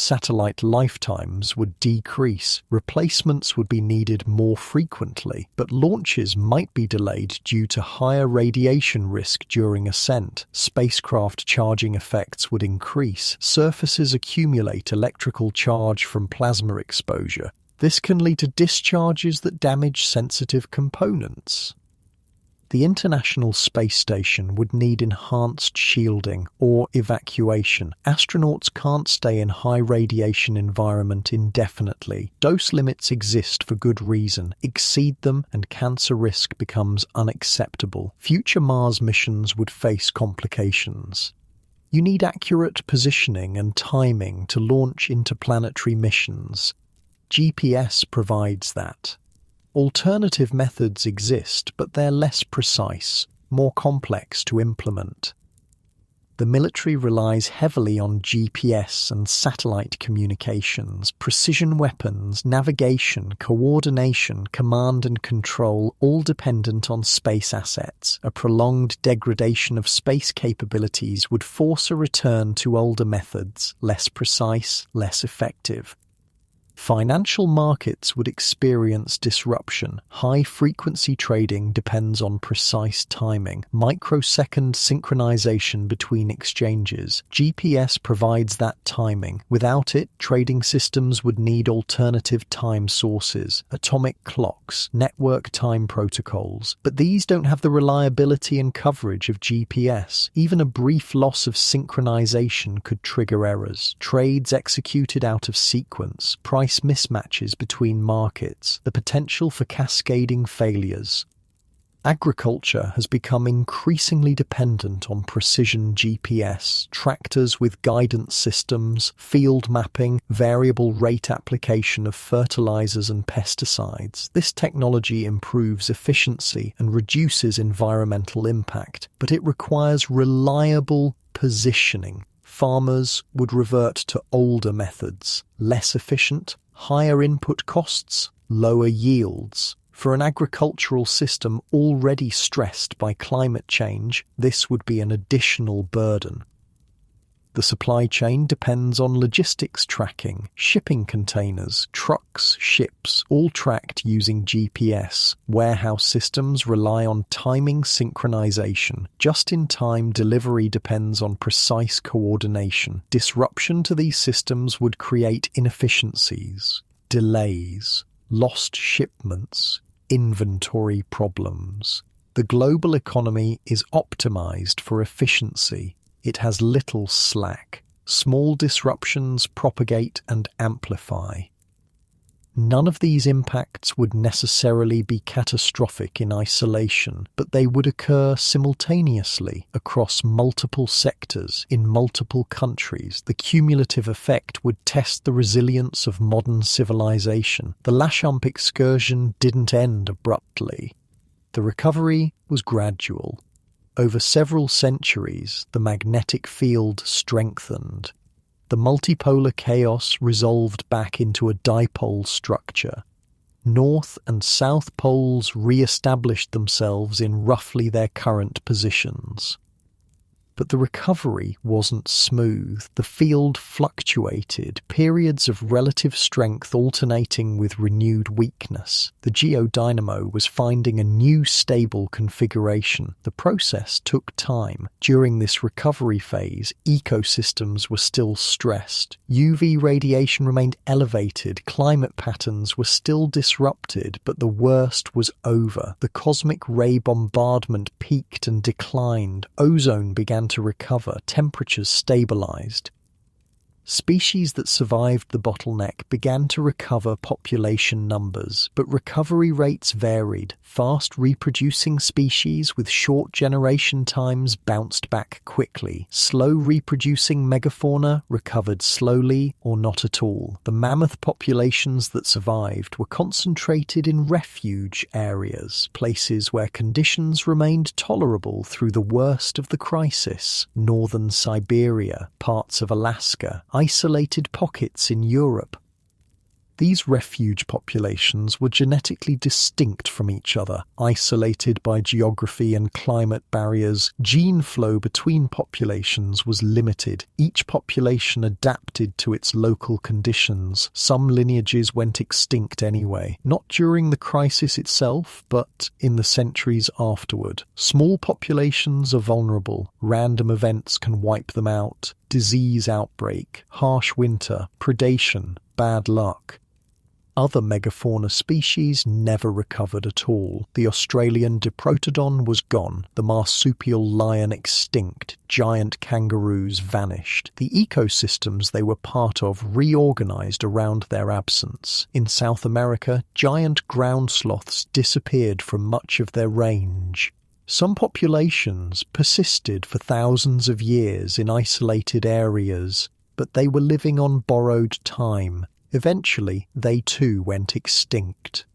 Satellite lifetimes would decrease, replacements would be needed more frequently, but launches might be delayed due to higher radiation risk during ascent. Spacecraft charging effects would increase, surfaces accumulate electrical charge from plasma exposure. This can lead to discharges that damage sensitive components. The International Space Station would need enhanced shielding or evacuation. Astronauts can't stay in high radiation environment indefinitely. Dose limits exist for good reason. Exceed them and cancer risk becomes unacceptable. Future Mars missions would face complications. You need accurate positioning and timing to launch interplanetary missions. GPS provides that. Alternative methods exist, but they're less precise, more complex to implement. The military relies heavily on GPS and satellite communications, precision weapons, navigation, coordination, command and control, all dependent on space assets. A prolonged degradation of space capabilities would force a return to older methods, less precise, less effective. Financial markets would experience disruption. High-frequency trading depends on precise timing, microsecond synchronization between exchanges. GPS provides that timing. Without it, trading systems would need alternative time sources, atomic clocks, network time protocols. But these don't have the reliability and coverage of GPS. Even a brief loss of synchronization could trigger errors. Trades executed out of sequence, price mismatches between markets, the potential for cascading failures. Agriculture has become increasingly dependent on precision GPS, tractors with guidance systems, field mapping, variable rate application of fertilizers and pesticides. This technology improves efficiency and reduces environmental impact, but it requires reliable positioning. Farmers would revert to older methods, less efficient, higher input costs, lower yields. For an agricultural system already stressed by climate change, this would be an additional burden. The supply chain depends on logistics tracking, shipping containers, trucks, ships, all tracked using GPS. Warehouse systems rely on timing synchronization. Just-in-time delivery depends on precise coordination. Disruption to these systems would create inefficiencies, delays, lost shipments, inventory problems. The global economy is optimized for efficiency. It has little slack. Small disruptions propagate and amplify. None of these impacts would necessarily be catastrophic in isolation, but they would occur simultaneously across multiple sectors in multiple countries. The cumulative effect would test the resilience of modern civilization. The Laschamps excursion didn't end abruptly. The recovery was gradual. Over several centuries, the magnetic field strengthened. The multipolar chaos resolved back into a dipole structure. North and south poles re-established themselves in roughly their current positions. But the recovery wasn't smooth. The field fluctuated, periods of relative strength alternating with renewed weakness. The Geodynamo was finding a new stable configuration. The process took time. During this recovery phase, ecosystems were still stressed. UV radiation remained elevated, climate patterns were still disrupted, but the worst was over. The cosmic ray bombardment peaked and declined. Ozone began to recover, temperatures stabilized. Species that survived the bottleneck began to recover population numbers, but recovery rates varied. Fast reproducing species with short generation times bounced back quickly. Slow reproducing megafauna recovered slowly or not at all. The mammoth populations that survived were concentrated in refuge areas, places where conditions remained tolerable through the worst of the crisis. Northern Siberia, parts of Alaska, isolated pockets in Europe. These refuge populations were genetically distinct from each other, isolated by geography and climate barriers. Gene flow between populations was limited. Each population adapted to its local conditions. Some lineages went extinct anyway, not during the crisis itself, but in the centuries afterward. Small populations are vulnerable. Random events can wipe them out. Disease outbreak, harsh winter, predation, bad luck. Other megafauna species never recovered at all. The Australian diprotodon was gone, the marsupial lion extinct, giant kangaroos vanished. The ecosystems they were part of reorganized around their absence. In South America, giant ground sloths disappeared from much of their range. Some populations persisted for thousands of years in isolated areas, but they were living on borrowed time. Eventually, they too went extinct.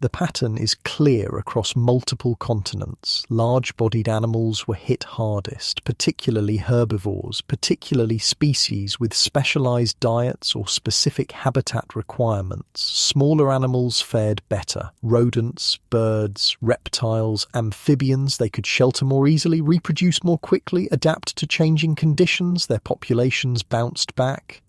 The pattern is clear across multiple continents. Large-bodied animals were hit hardest, particularly herbivores, particularly species with specialized diets or specific habitat requirements. Smaller animals fared better. Rodents, birds, reptiles, amphibians, they could shelter more easily, reproduce more quickly, adapt to changing conditions, their populations bounced back.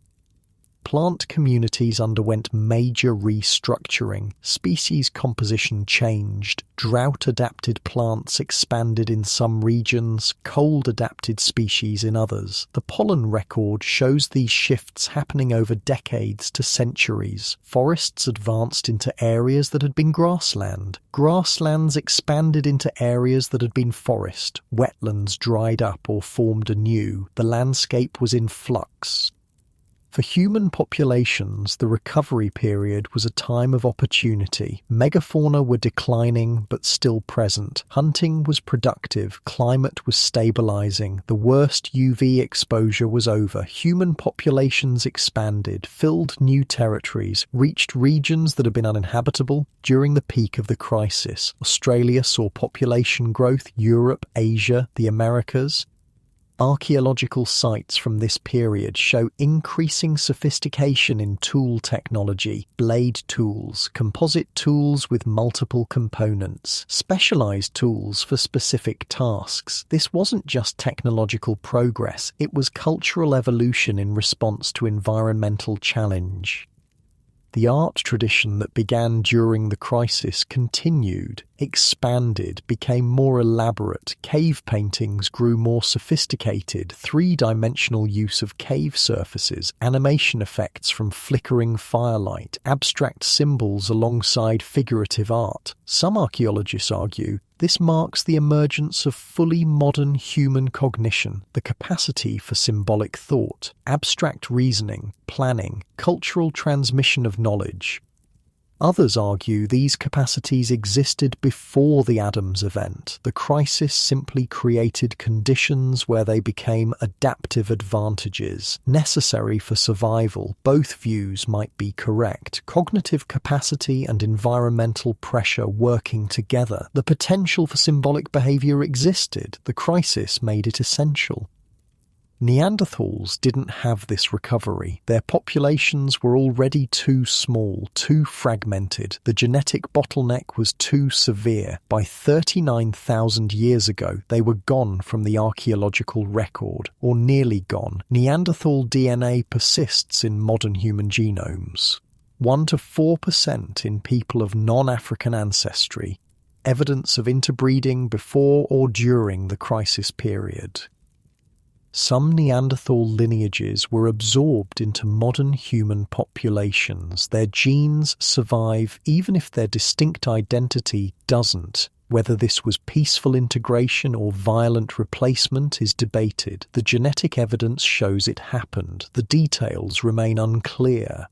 Plant communities underwent major restructuring. Species composition changed. Drought-adapted plants expanded in some regions, cold-adapted species in others. The pollen record shows these shifts happening over decades to centuries. Forests advanced into areas that had been grassland. Grasslands expanded into areas that had been forest. Wetlands dried up or formed anew. The landscape was in flux. For human populations, the recovery period was a time of opportunity. Megafauna were declining but still present. Hunting was productive. Climate was stabilizing. The worst UV exposure was over. Human populations expanded, filled new territories, reached regions that had been uninhabitable during the peak of the crisis. Australia saw population growth, Europe, Asia, the Americas. Archaeological sites from this period show increasing sophistication in tool technology, blade tools, composite tools with multiple components, specialized tools for specific tasks. This wasn't just technological progress, it was cultural evolution in response to environmental challenge. The art tradition that began during the crisis continued, expanded, became more elaborate. Cave paintings grew more sophisticated, three-dimensional use of cave surfaces, animation effects from flickering firelight, abstract symbols alongside figurative art. Some archaeologists argue this marks the emergence of fully modern human cognition, the capacity for symbolic thought, abstract reasoning, planning, cultural transmission of knowledge. Others argue these capacities existed before the Adams event. The crisis simply created conditions where they became adaptive advantages, necessary for survival. Both views might be correct. Cognitive capacity and environmental pressure working together. The potential for symbolic behavior existed. The crisis made it essential. Neanderthals didn't have this recovery. Their populations were already too small, too fragmented. The genetic bottleneck was too severe. By 39,000 years ago, they were gone from the archaeological record, or nearly gone. Neanderthal DNA persists in modern human genomes. 1 to 4% in people of non-African ancestry. Evidence of interbreeding before or during the crisis period. Some Neanderthal lineages were absorbed into modern human populations. Their genes survive even if their distinct identity doesn't. Whether this was peaceful integration or violent replacement is debated. The genetic evidence shows it happened. The details remain unclear.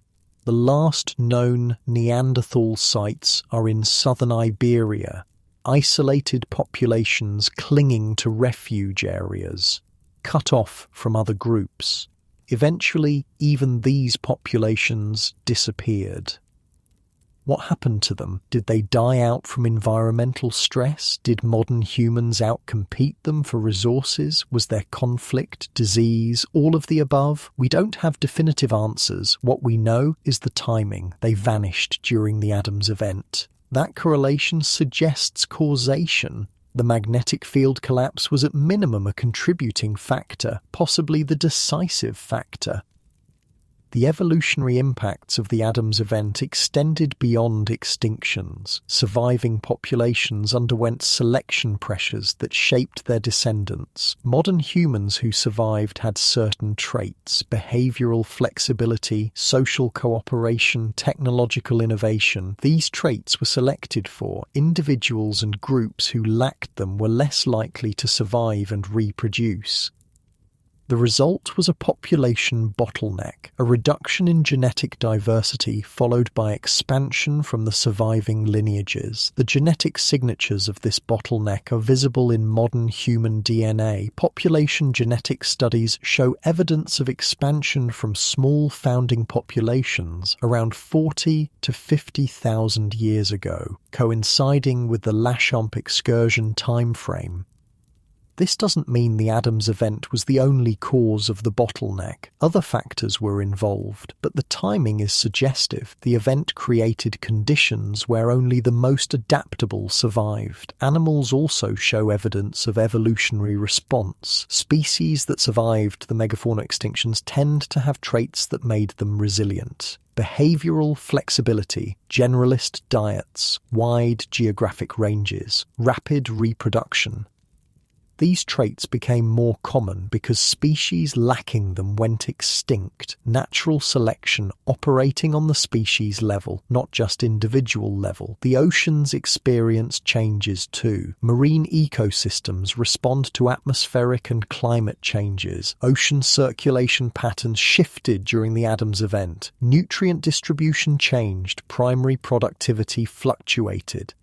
The last known Neanderthal sites are in southern Iberia, isolated populations clinging to refuge areas, cut off from other groups. Eventually, even these populations disappeared. What happened to them? Did they die out from environmental stress? Did modern humans outcompete them for resources? Was there conflict, disease, all of the above? We don't have definitive answers. What we know is the timing. They vanished during the Adams event. That correlation suggests causation. The magnetic field collapse was at minimum a contributing factor, possibly the decisive factor. The evolutionary impacts of the Adams event extended beyond extinctions. Surviving populations underwent selection pressures that shaped their descendants. Modern humans who survived had certain traits: behavioral flexibility, social cooperation, technological innovation. These traits were selected for. Individuals and groups who lacked them were less likely to survive and reproduce. The result was a population bottleneck, a reduction in genetic diversity followed by expansion from the surviving lineages. The genetic signatures of this bottleneck are visible in modern human DNA. Population genetic studies show evidence of expansion from small founding populations around 40 to 50,000 years ago, coinciding with the Laschamps excursion timeframe. This doesn't mean the Adams event was the only cause of the bottleneck. Other factors were involved, but the timing is suggestive. The event created conditions where only the most adaptable survived. Animals also show evidence of evolutionary response. Species that survived the megafauna extinctions tend to have traits that made them resilient. Behavioral flexibility, generalist diets, wide geographic ranges, rapid reproduction. These traits became more common because species lacking them went extinct, natural selection operating on the species level, not just individual level. The oceans experience changes too. Marine ecosystems respond to atmospheric and climate changes. Ocean circulation patterns shifted during the Adams event. Nutrient distribution changed. Primary productivity fluctuated.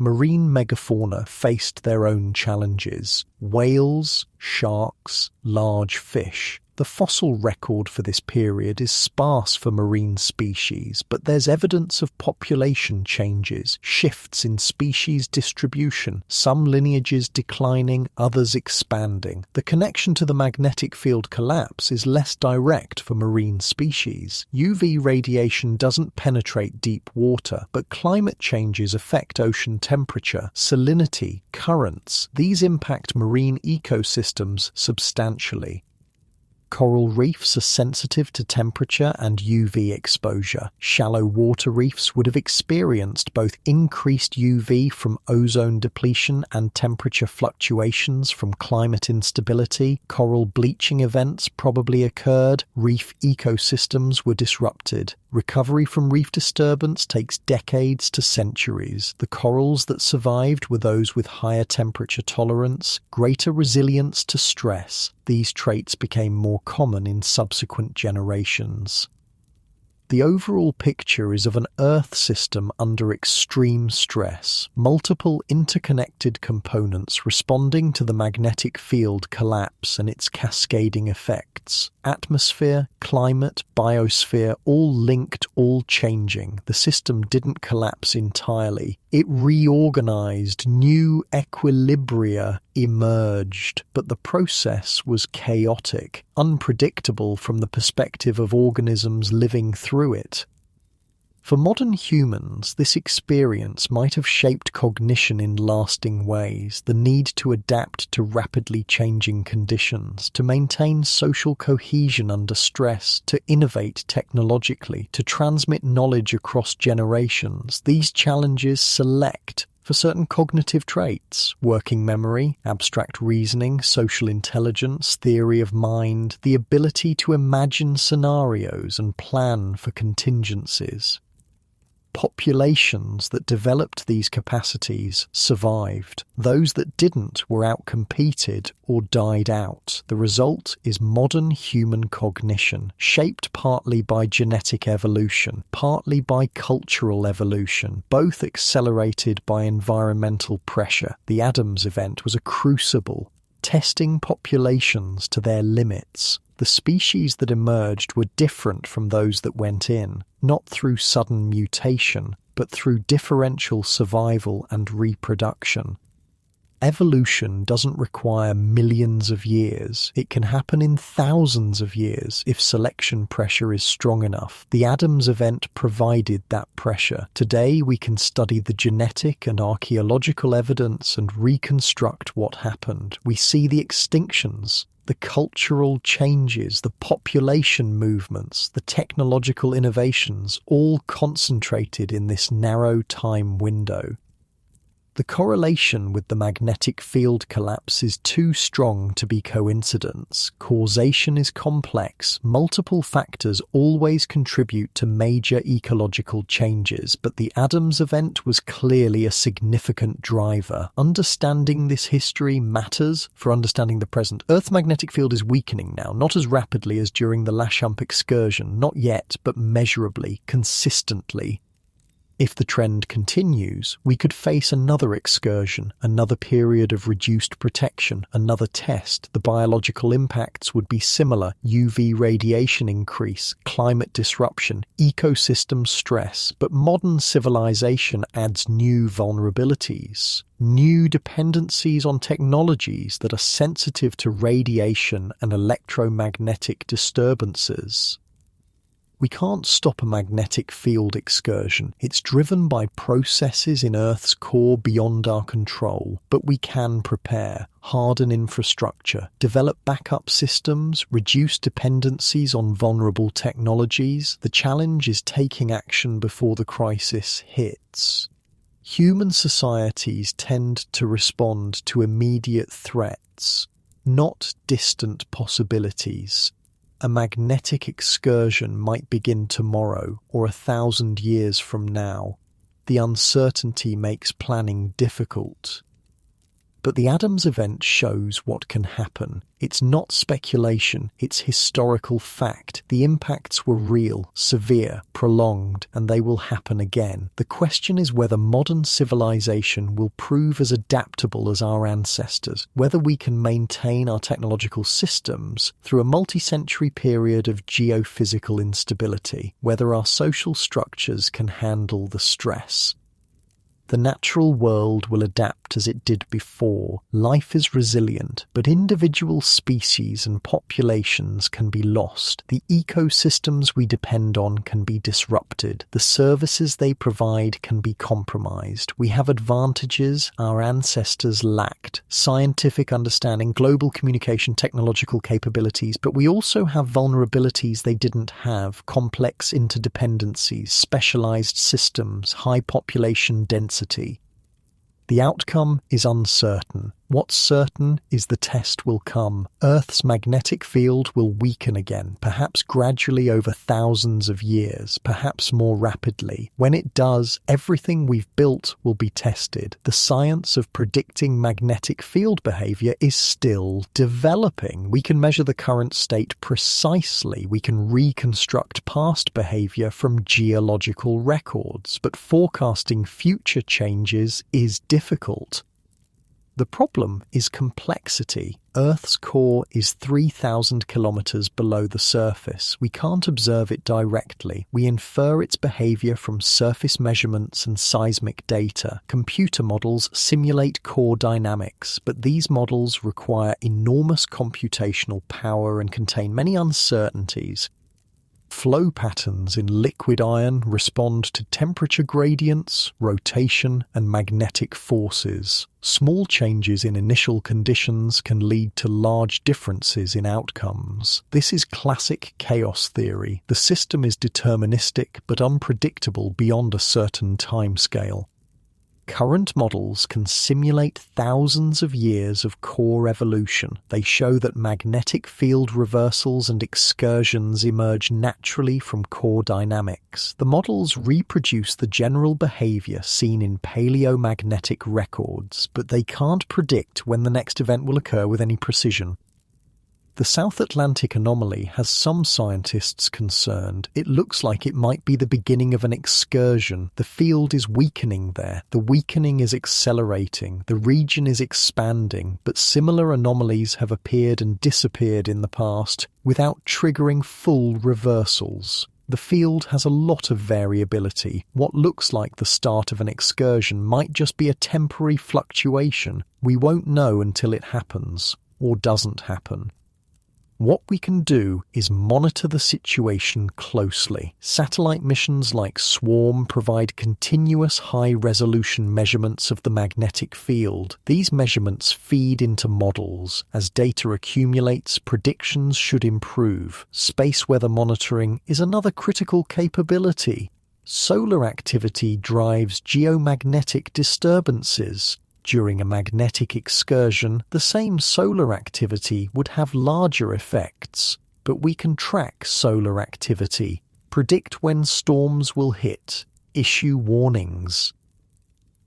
Marine megafauna faced their own challenges. Whales, sharks, large fish. The fossil record for this period is sparse for marine species, but there's evidence of population changes, shifts in species distribution, some lineages declining, others expanding. The connection to the magnetic field collapse is less direct for marine species. UV radiation doesn't penetrate deep water, but climate changes affect ocean temperature, salinity, currents. These impact marine ecosystems substantially. Coral reefs are sensitive to temperature and UV exposure. Shallow water reefs would have experienced both increased UV from ozone depletion and temperature fluctuations from climate instability. Coral bleaching events probably occurred. Reef ecosystems were disrupted. Recovery from reef disturbance takes decades to centuries. The corals that survived were those with higher temperature tolerance, greater resilience to stress. These traits became more common in subsequent generations. The overall picture is of an Earth system under extreme stress, multiple interconnected components responding to the magnetic field collapse and its cascading effects. Atmosphere, climate, biosphere, all linked, all changing. The system didn't collapse entirely. It reorganized, new equilibria emerged, but the process was chaotic, unpredictable from the perspective of organisms living through it. For modern humans, this experience might have shaped cognition in lasting ways, the need to adapt to rapidly changing conditions, to maintain social cohesion under stress, to innovate technologically, to transmit knowledge across generations. These challenges select for certain cognitive traits: working memory, abstract reasoning, social intelligence, theory of mind, the ability to imagine scenarios and plan for contingencies. Populations that developed these capacities survived. Those that didn't were outcompeted or died out. The result is modern human cognition, shaped partly by genetic evolution, partly by cultural evolution, both accelerated by environmental pressure. The Adams event was a crucible, testing populations to their limits. The species that emerged were different from those that went in, not through sudden mutation, but through differential survival and reproduction. Evolution doesn't require millions of years. It can happen in thousands of years if selection pressure is strong enough. The Adams event provided that pressure. Today we can study the genetic and archaeological evidence and reconstruct what happened. We see the extinctions, the cultural changes, the population movements, the technological innovations, all concentrated in this narrow time window. The correlation with the magnetic field collapse is too strong to be coincidence. Causation is complex. Multiple factors always contribute to major ecological changes, but the Adams event was clearly a significant driver. Understanding this history matters for understanding the present. Earth's magnetic field is weakening now, not as rapidly as during the Laschamps excursion, not yet, but measurably, consistently. If the trend continues, we could face another excursion, another period of reduced protection, another test. The biological impacts would be similar: UV radiation increase, climate disruption, ecosystem stress. But modern civilization adds new vulnerabilities, new dependencies on technologies that are sensitive to radiation and electromagnetic disturbances. We can't stop a magnetic field excursion. It's driven by processes in Earth's core beyond our control. But we can prepare, harden infrastructure, develop backup systems, reduce dependencies on vulnerable technologies. The challenge is taking action before the crisis hits. Human societies tend to respond to immediate threats, not distant possibilities. A magnetic excursion might begin tomorrow or 1,000 years from now. The uncertainty makes planning difficult. But the Adams event shows what can happen. It's not speculation, it's historical fact. The impacts were real, severe, prolonged, and they will happen again. The question is whether modern civilization will prove as adaptable as our ancestors, whether we can maintain our technological systems through a multi-century period of geophysical instability, whether our social structures can handle the stress. The natural world will adapt as it did before. Life is resilient, but individual species and populations can be lost. The ecosystems we depend on can be disrupted. The services they provide can be compromised. We have advantages our ancestors lacked: scientific understanding, global communication, technological capabilities, but we also have vulnerabilities they didn't have: complex interdependencies, specialized systems, high population density. The outcome is uncertain. What's certain is the test will come. Earth's magnetic field will weaken again, perhaps gradually over thousands of years, perhaps more rapidly. When it does, everything we've built will be tested. The science of predicting magnetic field behavior is still developing. We can measure the current state precisely. We can reconstruct past behavior from geological records, but forecasting future changes is difficult. The problem is complexity. Earth's core is 3,000 kilometers below the surface. We can't observe it directly. We infer its behavior from surface measurements and seismic data. Computer models simulate core dynamics, but these models require enormous computational power and contain many uncertainties. Flow patterns in liquid iron respond to temperature gradients, rotation, and magnetic forces. Small changes in initial conditions can lead to large differences in outcomes. This is classic chaos theory. The system is deterministic but unpredictable beyond a certain timescale. Current models can simulate thousands of years of core evolution. They show that magnetic field reversals and excursions emerge naturally from core dynamics. The models reproduce the general behavior seen in paleomagnetic records, but they can't predict when the next event will occur with any precision. The South Atlantic anomaly has some scientists concerned. It looks like it might be the beginning of an excursion. The field is weakening there. The weakening is accelerating. The region is expanding, but similar anomalies have appeared and disappeared in the past without triggering full reversals. The field has a lot of variability. What looks like the start of an excursion might just be a temporary fluctuation. We won't know until it happens, or doesn't happen. What we can do is monitor the situation closely. Satellite missions like Swarm provide continuous high-resolution measurements of the magnetic field. These measurements feed into models. As data accumulates, predictions should improve. Space weather monitoring is another critical capability. Solar activity drives geomagnetic disturbances. During a magnetic excursion, the same solar activity would have larger effects, but we can track solar activity, predict when storms will hit, issue warnings.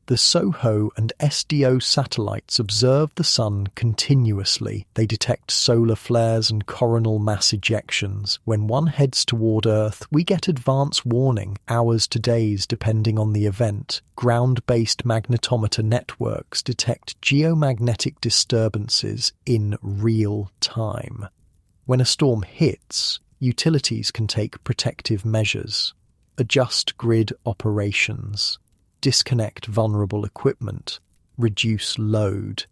The SOHO and SDO satellites observe the Sun continuously. They detect solar flares and coronal mass ejections. When one heads toward Earth, we get advance warning, hours to days depending on the event. Ground-based magnetometer networks detect geomagnetic disturbances in real time. When a storm hits, utilities can take protective measures, adjust grid operations, disconnect vulnerable equipment, reduce load.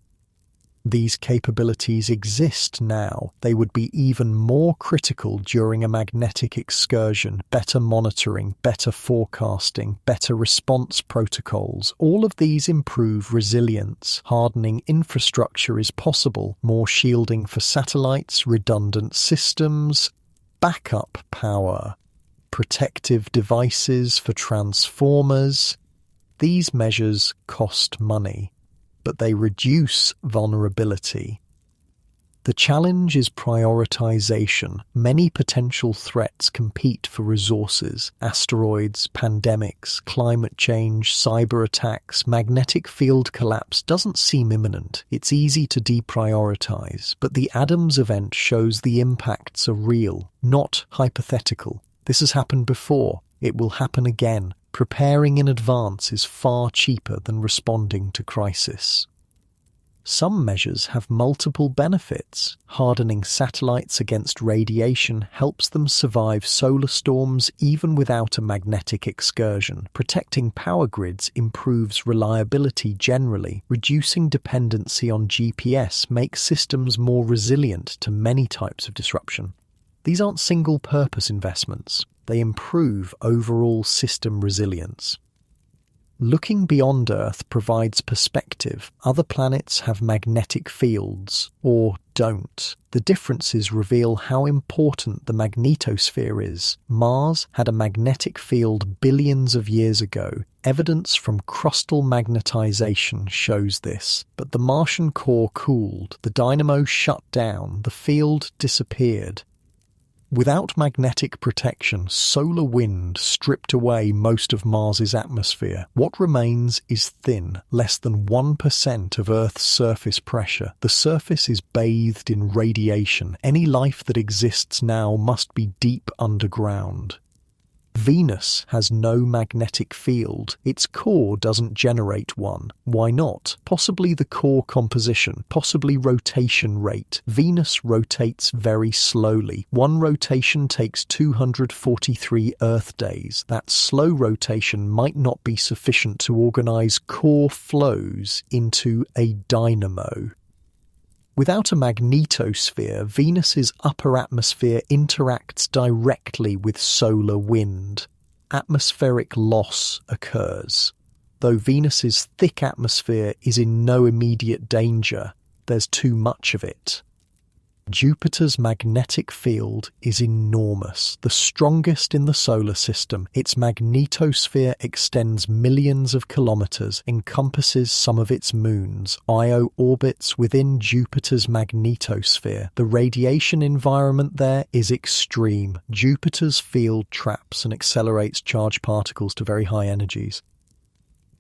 These capabilities exist now. They would be even more critical during a magnetic excursion. Better monitoring, better forecasting, better response protocols. All of these improve resilience. Hardening infrastructure is possible. More shielding for satellites, redundant systems, backup power, protective devices for transformers. These measures cost money, but they reduce vulnerability. The challenge is prioritization. Many potential threats compete for resources: asteroids, pandemics, climate change, cyber attacks. Magnetic field collapse doesn't seem imminent. It's easy to deprioritize, but the Adams event shows the impacts are real, not hypothetical. This has happened before. It will happen again. Preparing in advance is far cheaper than responding to crisis. Some measures have multiple benefits. Hardening satellites against radiation helps them survive solar storms even without a magnetic excursion. Protecting power grids improves reliability generally. Reducing dependency on GPS makes systems more resilient to many types of disruption. These aren't single-purpose investments. They improve overall system resilience. Looking beyond Earth provides perspective. Other planets have magnetic fields, or don't. The differences reveal how important the magnetosphere is. Mars had a magnetic field billions of years ago. Evidence from crustal magnetization shows this. But the Martian core cooled, the dynamo shut down, the field disappeared. Without magnetic protection, solar wind stripped away most of Mars's atmosphere. What remains is thin, less than 1% of Earth's surface pressure. The surface is bathed in radiation. Any life that exists now must be deep underground. Venus has no magnetic field. Its core doesn't generate one. Why not? Possibly the core composition, possibly rotation rate. Venus rotates very slowly. One rotation takes 243 Earth days. That slow rotation might not be sufficient to organize core flows into a dynamo. Without a magnetosphere, Venus's upper atmosphere interacts directly with solar wind. Atmospheric loss occurs. Though Venus's thick atmosphere is in no immediate danger, there's too much of it. Jupiter's magnetic field is enormous, the strongest in the solar system. Its magnetosphere extends millions of kilometers, encompasses some of its moons. Io orbits within Jupiter's magnetosphere. The radiation environment there is extreme. Jupiter's field traps and accelerates charged particles to very high energies.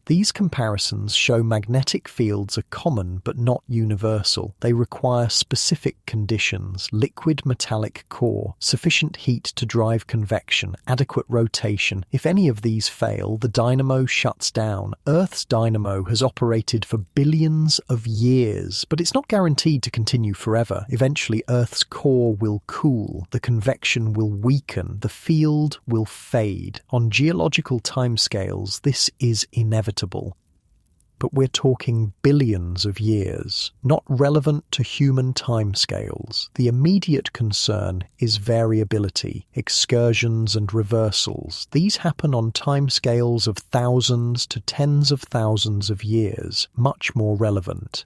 These comparisons show magnetic fields are common but not universal. They require specific conditions: liquid metallic core, sufficient heat to drive convection, adequate rotation. If any of these fail, the dynamo shuts down. Earth's dynamo has operated for billions of years, but it's not guaranteed to continue forever. Eventually, Earth's core will cool, the convection will weaken, the field will fade. On geological timescales, this is inevitable. But we're talking billions of years, not relevant to human timescales. The immediate concern is variability, excursions and reversals. These happen on timescales of thousands to tens of thousands of years, much more relevant.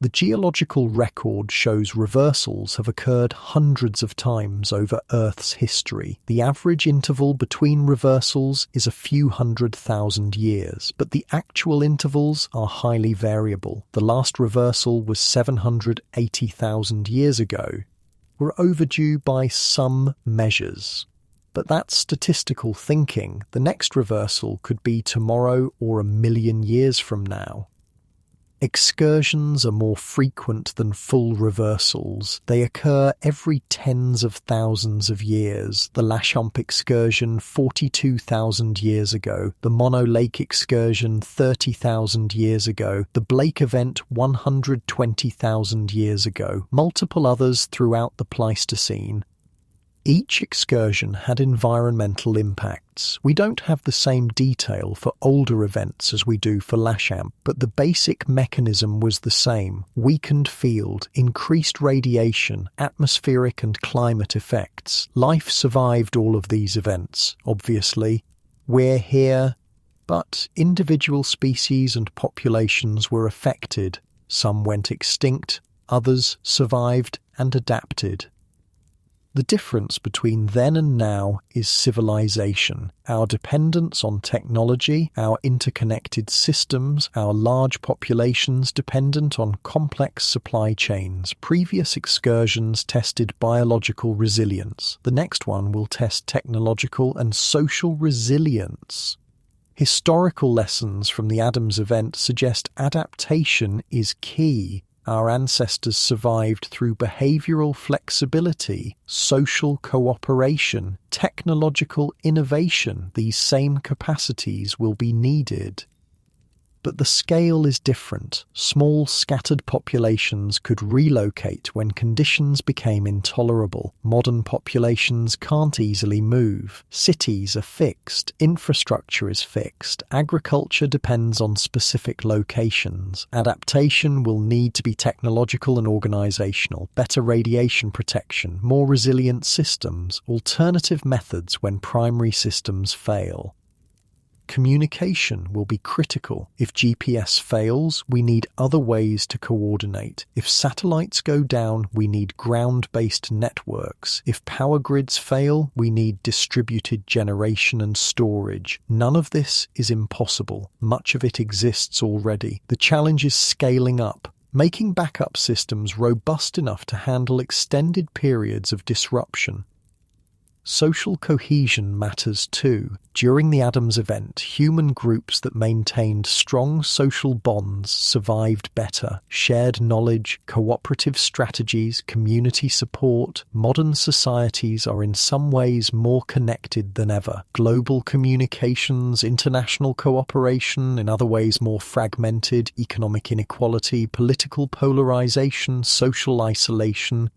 The geological record shows reversals have occurred hundreds of times over Earth's history. The average interval between reversals is a few 100,000 years, but the actual intervals are highly variable. The last reversal was 780,000 years ago. We're overdue by some measures. But that's statistical thinking. The next reversal could be tomorrow or 1,000,000 years from now. Excursions are more frequent than full reversals. They occur every tens of thousands of years. The Laschamps excursion 42,000 years ago, the Mono Lake excursion 30,000 years ago, the Blake event 120,000 years ago, multiple others throughout the Pleistocene. Each excursion had environmental impacts. We don't have the same detail for older events as we do for Laschamps, but the basic mechanism was the same: weakened field, increased radiation, atmospheric and climate effects. Life survived all of these events, obviously. We're here, but individual species and populations were affected. Some went extinct, others survived and adapted. The difference between then and now is civilization, our dependence on technology, our interconnected systems, our large populations dependent on complex supply chains. Previous excursions tested biological resilience. The next one will test technological and social resilience. Historical lessons from the Adams event suggest adaptation is key. Our ancestors survived through behavioral flexibility, social cooperation, technological innovation. These same capacities will be needed. But the scale is different. Small, scattered populations could relocate when conditions became intolerable. Modern populations can't easily move. Cities are fixed. Infrastructure is fixed. Agriculture depends on specific locations. Adaptation will need to be technological and organizational. Better radiation protection, more resilient systems, alternative methods when primary systems fail. Communication will be critical. If GPS fails, we need other ways to coordinate. If satellites go down, we need ground-based networks. If power grids fail, we need distributed generation and storage. None of this is impossible. Much of it exists already. The challenge is scaling up, making backup systems robust enough to handle extended periods of disruption. Social cohesion matters too. During the Adams event, human groups that maintained strong social bonds survived better. Shared knowledge, cooperative strategies, community support. Modern societies are in some ways more connected than ever. Global communications, international cooperation, in other ways more fragmented, economic inequality, political polarization, social isolation.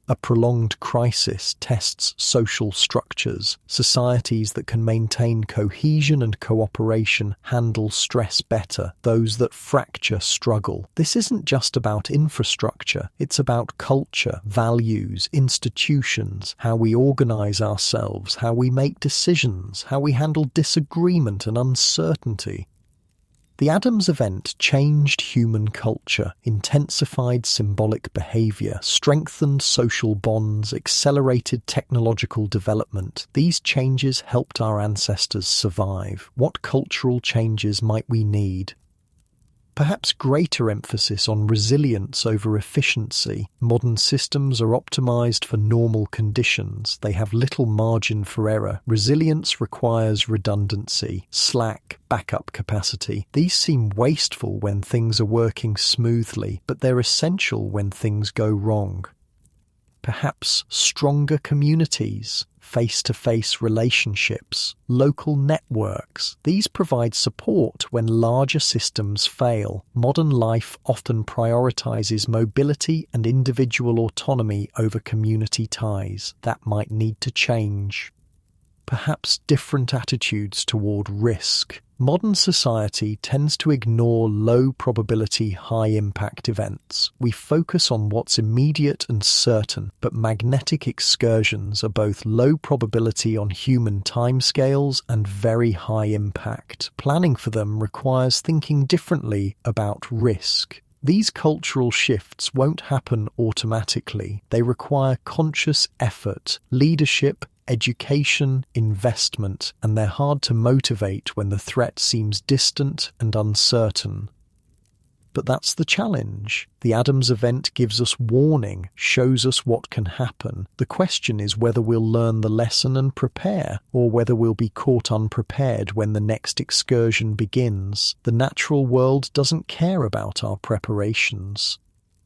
A prolonged crisis tests social structures. Societies that can maintain cohesion and cooperation handle stress better. Those that fracture struggle. This isn't just about infrastructure. It's about culture, values, institutions, how we organize ourselves, how we make decisions, how we handle disagreement and uncertainty. The Adams event changed human culture, intensified symbolic behavior, strengthened social bonds, accelerated technological development. These changes helped our ancestors survive. What cultural changes might we need? Perhaps greater emphasis on resilience over efficiency. Modern systems are optimized for normal conditions. They have little margin for error. Resilience requires redundancy, slack, backup capacity. These seem wasteful when things are working smoothly, but they're essential when things go wrong. Perhaps stronger communities, face-to-face relationships, local networks. These provide support when larger systems fail. Modern life often prioritizes mobility and individual autonomy over community ties. That might need to change. Perhaps different attitudes toward risk. Modern society tends to ignore low-probability, high-impact events. We focus on what's immediate and certain, but magnetic excursions are both low probability on human timescales and very high impact. Planning for them requires thinking differently about risk. These cultural shifts won't happen automatically. They require conscious effort, leadership, education, investment, and they're hard to motivate when the threat seems distant and uncertain. But that's the challenge. The Adams event gives us warning, shows us what can happen. The question is whether we'll learn the lesson and prepare, or whether we'll be caught unprepared when the next excursion begins. The natural world doesn't care about our preparations.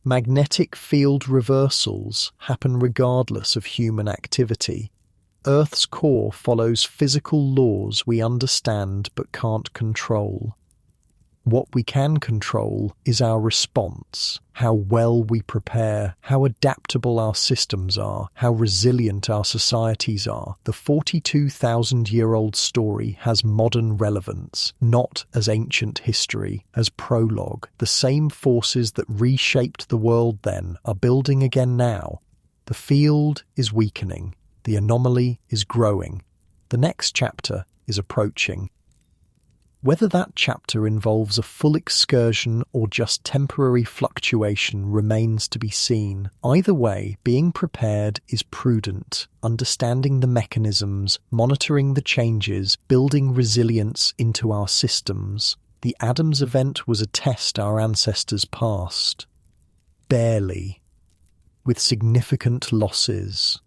Magnetic field reversals happen regardless of human activity. Earth's core follows physical laws we understand but can't control. What we can control is our response, how well we prepare, how adaptable our systems are, how resilient our societies are. The 42,000-year-old story has modern relevance, not as ancient history, as prologue. The same forces that reshaped the world then are building again now. The field is weakening. The anomaly is growing. The next chapter is approaching. Whether that chapter involves a full excursion or just temporary fluctuation remains to be seen. Either way, being prepared is prudent. Understanding the mechanisms, monitoring the changes, building resilience into our systems. The Adams event was a test our ancestors passed. Barely. With significant losses.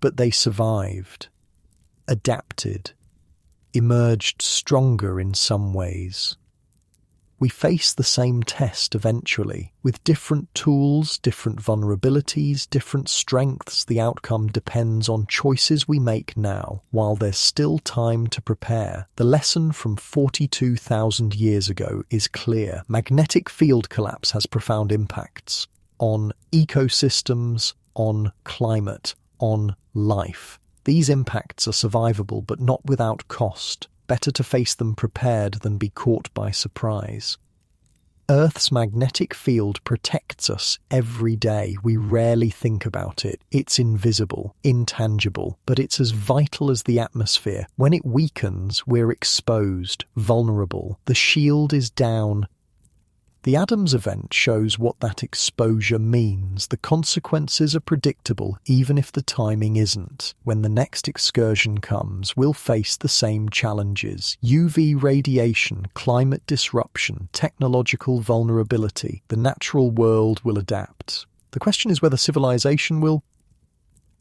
But they survived. Adapted. Emerged stronger in some ways. We face the same test eventually. With different tools, different vulnerabilities, different strengths, the outcome depends on choices we make now, while there's still time to prepare. The lesson from 42,000 years ago is clear. Magnetic field collapse has profound impacts on ecosystems, on climate, on life. These impacts are survivable but not without cost. Better to face them prepared than be caught by surprise. Earth's magnetic field protects us every day. We rarely think about it. It's invisible, intangible, but it's as vital as the atmosphere. When it weakens, we're exposed, vulnerable. The shield is down. The Adams event shows what that exposure means. The consequences are predictable, even if the timing isn't. When the next excursion comes, we'll face the same challenges. UV radiation, climate disruption, technological vulnerability. The natural world will adapt. The question is whether civilization will.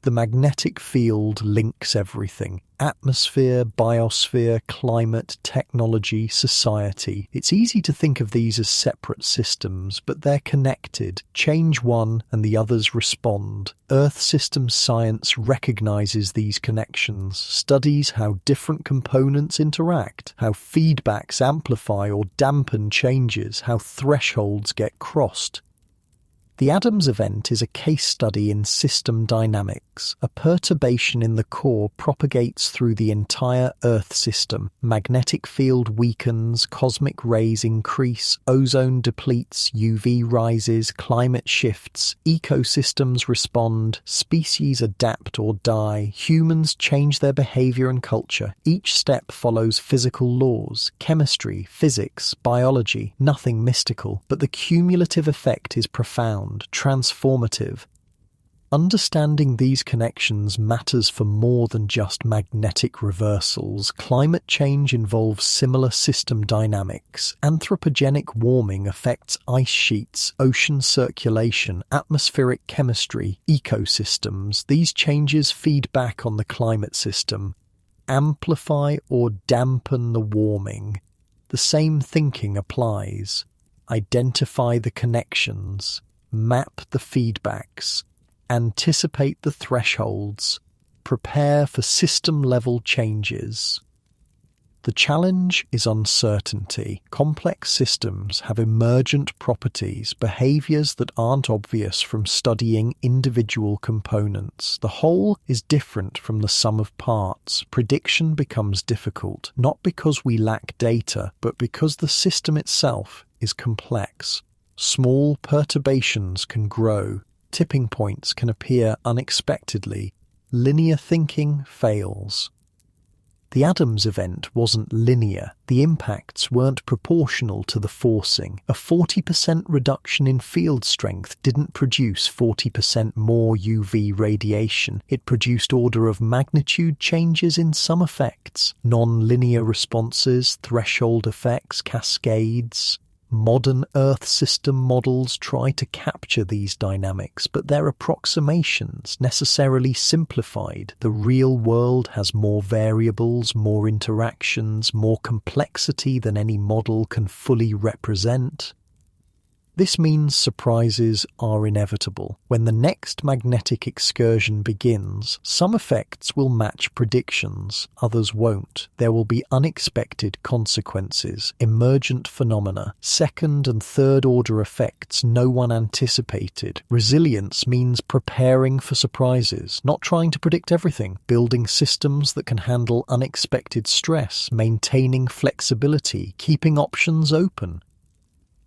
The magnetic field links everything. Atmosphere, biosphere, climate, technology, society. It's easy to think of these as separate systems, but they're connected. Change one and the others respond. Earth systems science recognizes these connections, studies how different components interact, how feedbacks amplify or dampen changes, how thresholds get crossed. The Adams event is a case study in system dynamics. A perturbation in the core propagates through the entire Earth system. Magnetic field weakens, cosmic rays increase, ozone depletes, UV rises, climate shifts, ecosystems respond, species adapt or die, humans change their behavior and culture. Each step follows physical laws, chemistry, physics, biology, nothing mystical, but the cumulative effect is profound. Transformative. Understanding these connections matters for more than just magnetic reversals. Climate change involves similar system dynamics. Anthropogenic warming affects ice sheets, ocean circulation, atmospheric chemistry, ecosystems. These changes feed back on the climate system, amplify or dampen the warming. The same thinking applies. Identify the connections. Map the feedbacks, anticipate the thresholds, prepare for system-level changes. The challenge is uncertainty. Complex systems have emergent properties, behaviors that aren't obvious from studying individual components. The whole is different from the sum of parts. Prediction becomes difficult, not because we lack data, but because the system itself is complex. Small perturbations can grow, tipping points can appear unexpectedly, linear thinking fails. The Adams event wasn't linear. The impacts weren't proportional to the forcing. A 40% reduction in field strength didn't produce 40% more UV radiation. It produced order of magnitude changes in some effects. Non-linear responses, threshold effects, cascades. Modern Earth system models try to capture these dynamics, but they're approximations, necessarily simplified. The real world has more variables, more interactions, more complexity than any model can fully represent. This means surprises are inevitable. When the next magnetic excursion begins, some effects will match predictions, others won't. There will be unexpected consequences, emergent phenomena, second and third order effects no one anticipated. Resilience means preparing for surprises, not trying to predict everything, building systems that can handle unexpected stress, maintaining flexibility, keeping options open.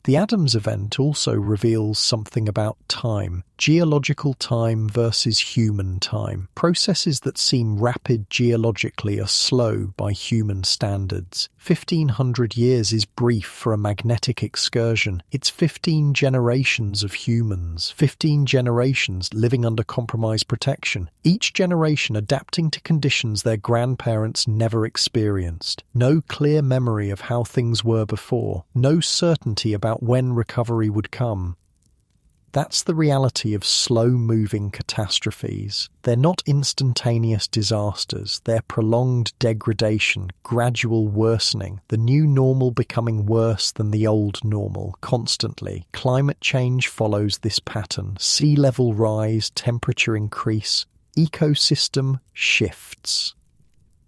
The Adams event also reveals something about time, geological time versus human time. Processes that seem rapid geologically are slow by human standards. 1500 years is brief for a magnetic excursion. It's 15 generations of humans, 15 generations living under compromised protection, each generation adapting to conditions their grandparents never experienced. No clear memory of how things were before, no certainty about when recovery would come. That's the reality of slow-moving catastrophes. They're not instantaneous disasters, they're prolonged degradation, gradual worsening, the new normal becoming worse than the old normal, constantly. Climate change follows this pattern. Sea level rise, temperature increase, ecosystem shifts.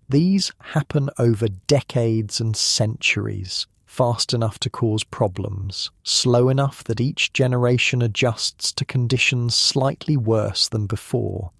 These happen over decades and centuries. Fast enough to cause problems, slow enough that each generation adjusts to conditions slightly worse than before.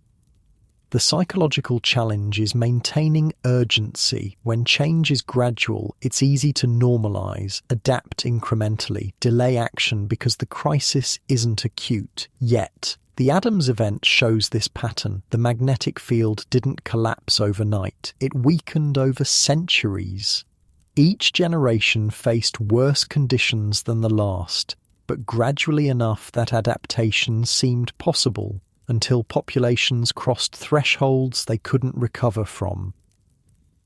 The psychological challenge is maintaining urgency. When change is gradual, it's easy to normalize, adapt incrementally, delay action because the crisis isn't acute. Yet, the Adams event shows this pattern. The magnetic field didn't collapse overnight. It weakened over centuries. Each generation faced worse conditions than the last, but gradually enough that adaptation seemed possible until populations crossed thresholds they couldn't recover from.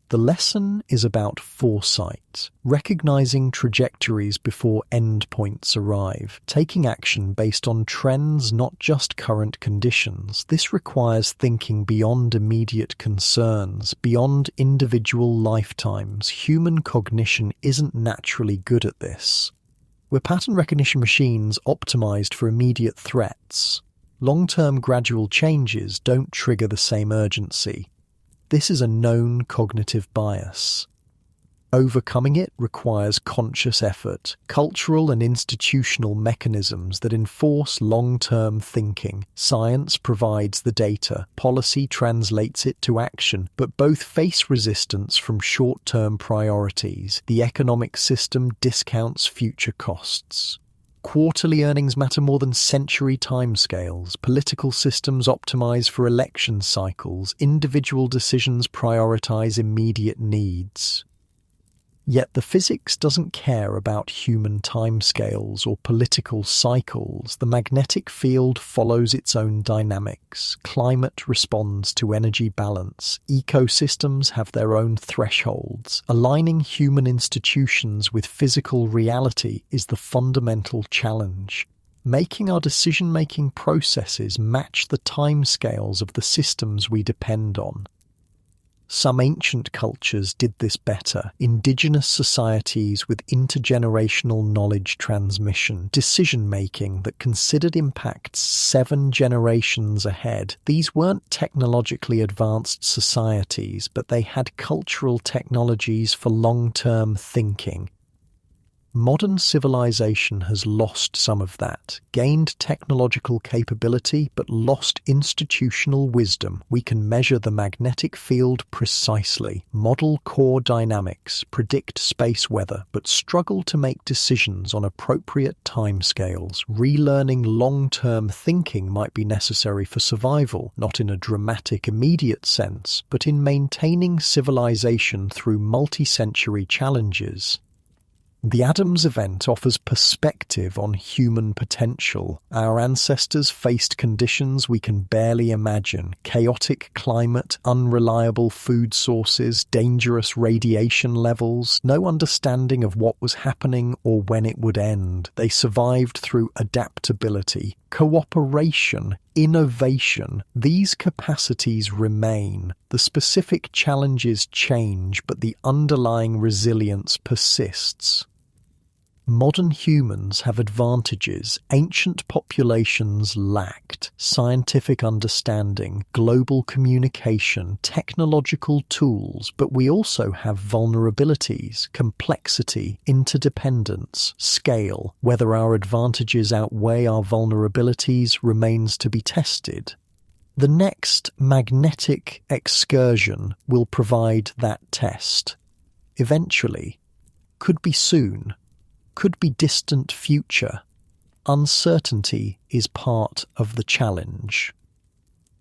The lesson is about foresight, recognizing trajectories before endpoints arrive, taking action based on trends, not just current conditions. This requires thinking beyond immediate concerns, beyond individual lifetimes. Human cognition isn't naturally good at this. We're pattern recognition machines optimized for immediate threats. Long-term gradual changes don't trigger the same urgency. This is a known cognitive bias. Overcoming it requires conscious effort, cultural and institutional mechanisms that enforce long-term thinking. Science provides the data, policy translates it to action, but both face resistance from short-term priorities. The economic system discounts future costs. Quarterly earnings matter more than century timescales. Political systems optimize for election cycles. Individual decisions prioritize immediate needs. Yet the physics doesn't care about human timescales or political cycles. The magnetic field follows its own dynamics. Climate responds to energy balance. Ecosystems have their own thresholds. Aligning human institutions with physical reality is the fundamental challenge. Making our decision-making processes match the timescales of the systems we depend on. Some ancient cultures did this better. Indigenous societies with intergenerational knowledge transmission, decision-making that considered impacts 7 generations ahead. These weren't technologically advanced societies, but they had cultural technologies for long-term thinking. Modern civilization has lost some of that, gained technological capability but lost institutional wisdom. We can measure the magnetic field precisely, model core dynamics, predict space weather, but struggle to make decisions on appropriate timescales. Relearning long-term thinking might be necessary for survival, not in a dramatic immediate sense, but in maintaining civilization through multi-century challenges. The Adams event offers perspective on human potential. Our ancestors faced conditions we can barely imagine: chaotic climate, unreliable food sources, dangerous radiation levels, no understanding of what was happening or when it would end. They survived through adaptability, cooperation, innovation. These capacities remain. The specific challenges change, but the underlying resilience persists. Modern humans have advantages ancient populations lacked: scientific understanding, global communication, technological tools, but we also have vulnerabilities, complexity, interdependence, scale. Whether our advantages outweigh our vulnerabilities remains to be tested. The next magnetic excursion will provide that test. Eventually. Could be soon. could be distant future. Uncertainty is part of the challenge.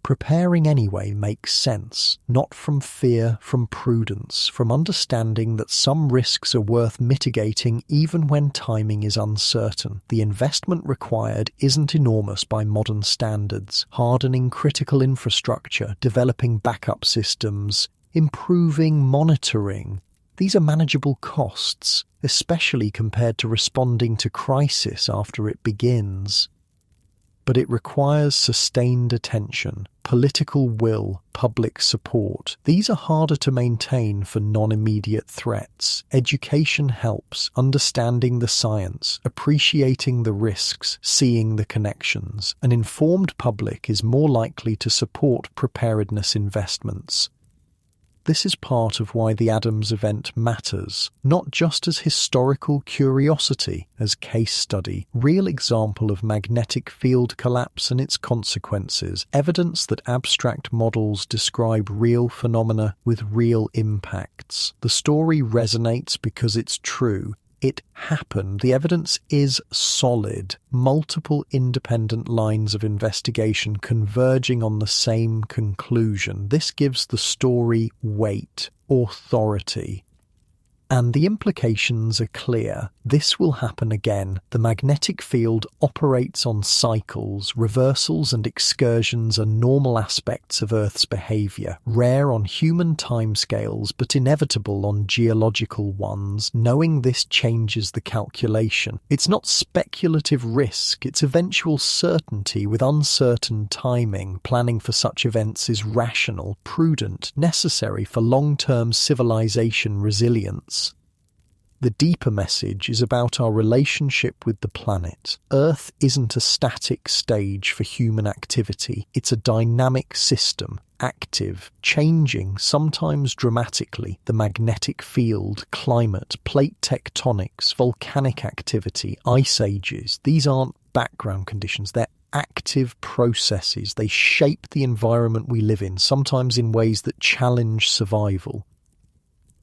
Preparing anyway makes sense, not from fear, from prudence, from understanding that some risks are worth mitigating even when timing is uncertain. The investment required isn't enormous by modern standards. Hardening critical infrastructure, developing backup systems, improving monitoring. These are manageable costs, especially compared to responding to crisis after it begins. But it requires sustained attention, political will, public support. These are harder to maintain for non-immediate threats. Education helps, understanding the science, appreciating the risks, seeing the connections. An informed public is more likely to support preparedness investments. This is part of why the Adams event matters, not just as historical curiosity, as case study, real example of magnetic field collapse and its consequences, evidence that abstract models describe real phenomena with real impacts. The story resonates because it's true. It happened. The evidence is solid. Multiple independent lines of investigation converging on the same conclusion. This gives the story weight, authority. And the implications are clear. This will happen again. The magnetic field operates on cycles. Reversals and excursions are normal aspects of Earth's behavior, rare on human timescales but inevitable on geological ones. Knowing this changes the calculation. It's not speculative risk, it's eventual certainty with uncertain timing. Planning for such events is rational, prudent, necessary for long-term civilization resilience. The deeper message is about our relationship with the planet. Earth isn't a static stage for human activity. It's a dynamic system, active, changing, sometimes dramatically. The magnetic field, climate, plate tectonics, volcanic activity, ice ages, these aren't background conditions, they're active processes. They shape the environment we live in, sometimes in ways that challenge survival.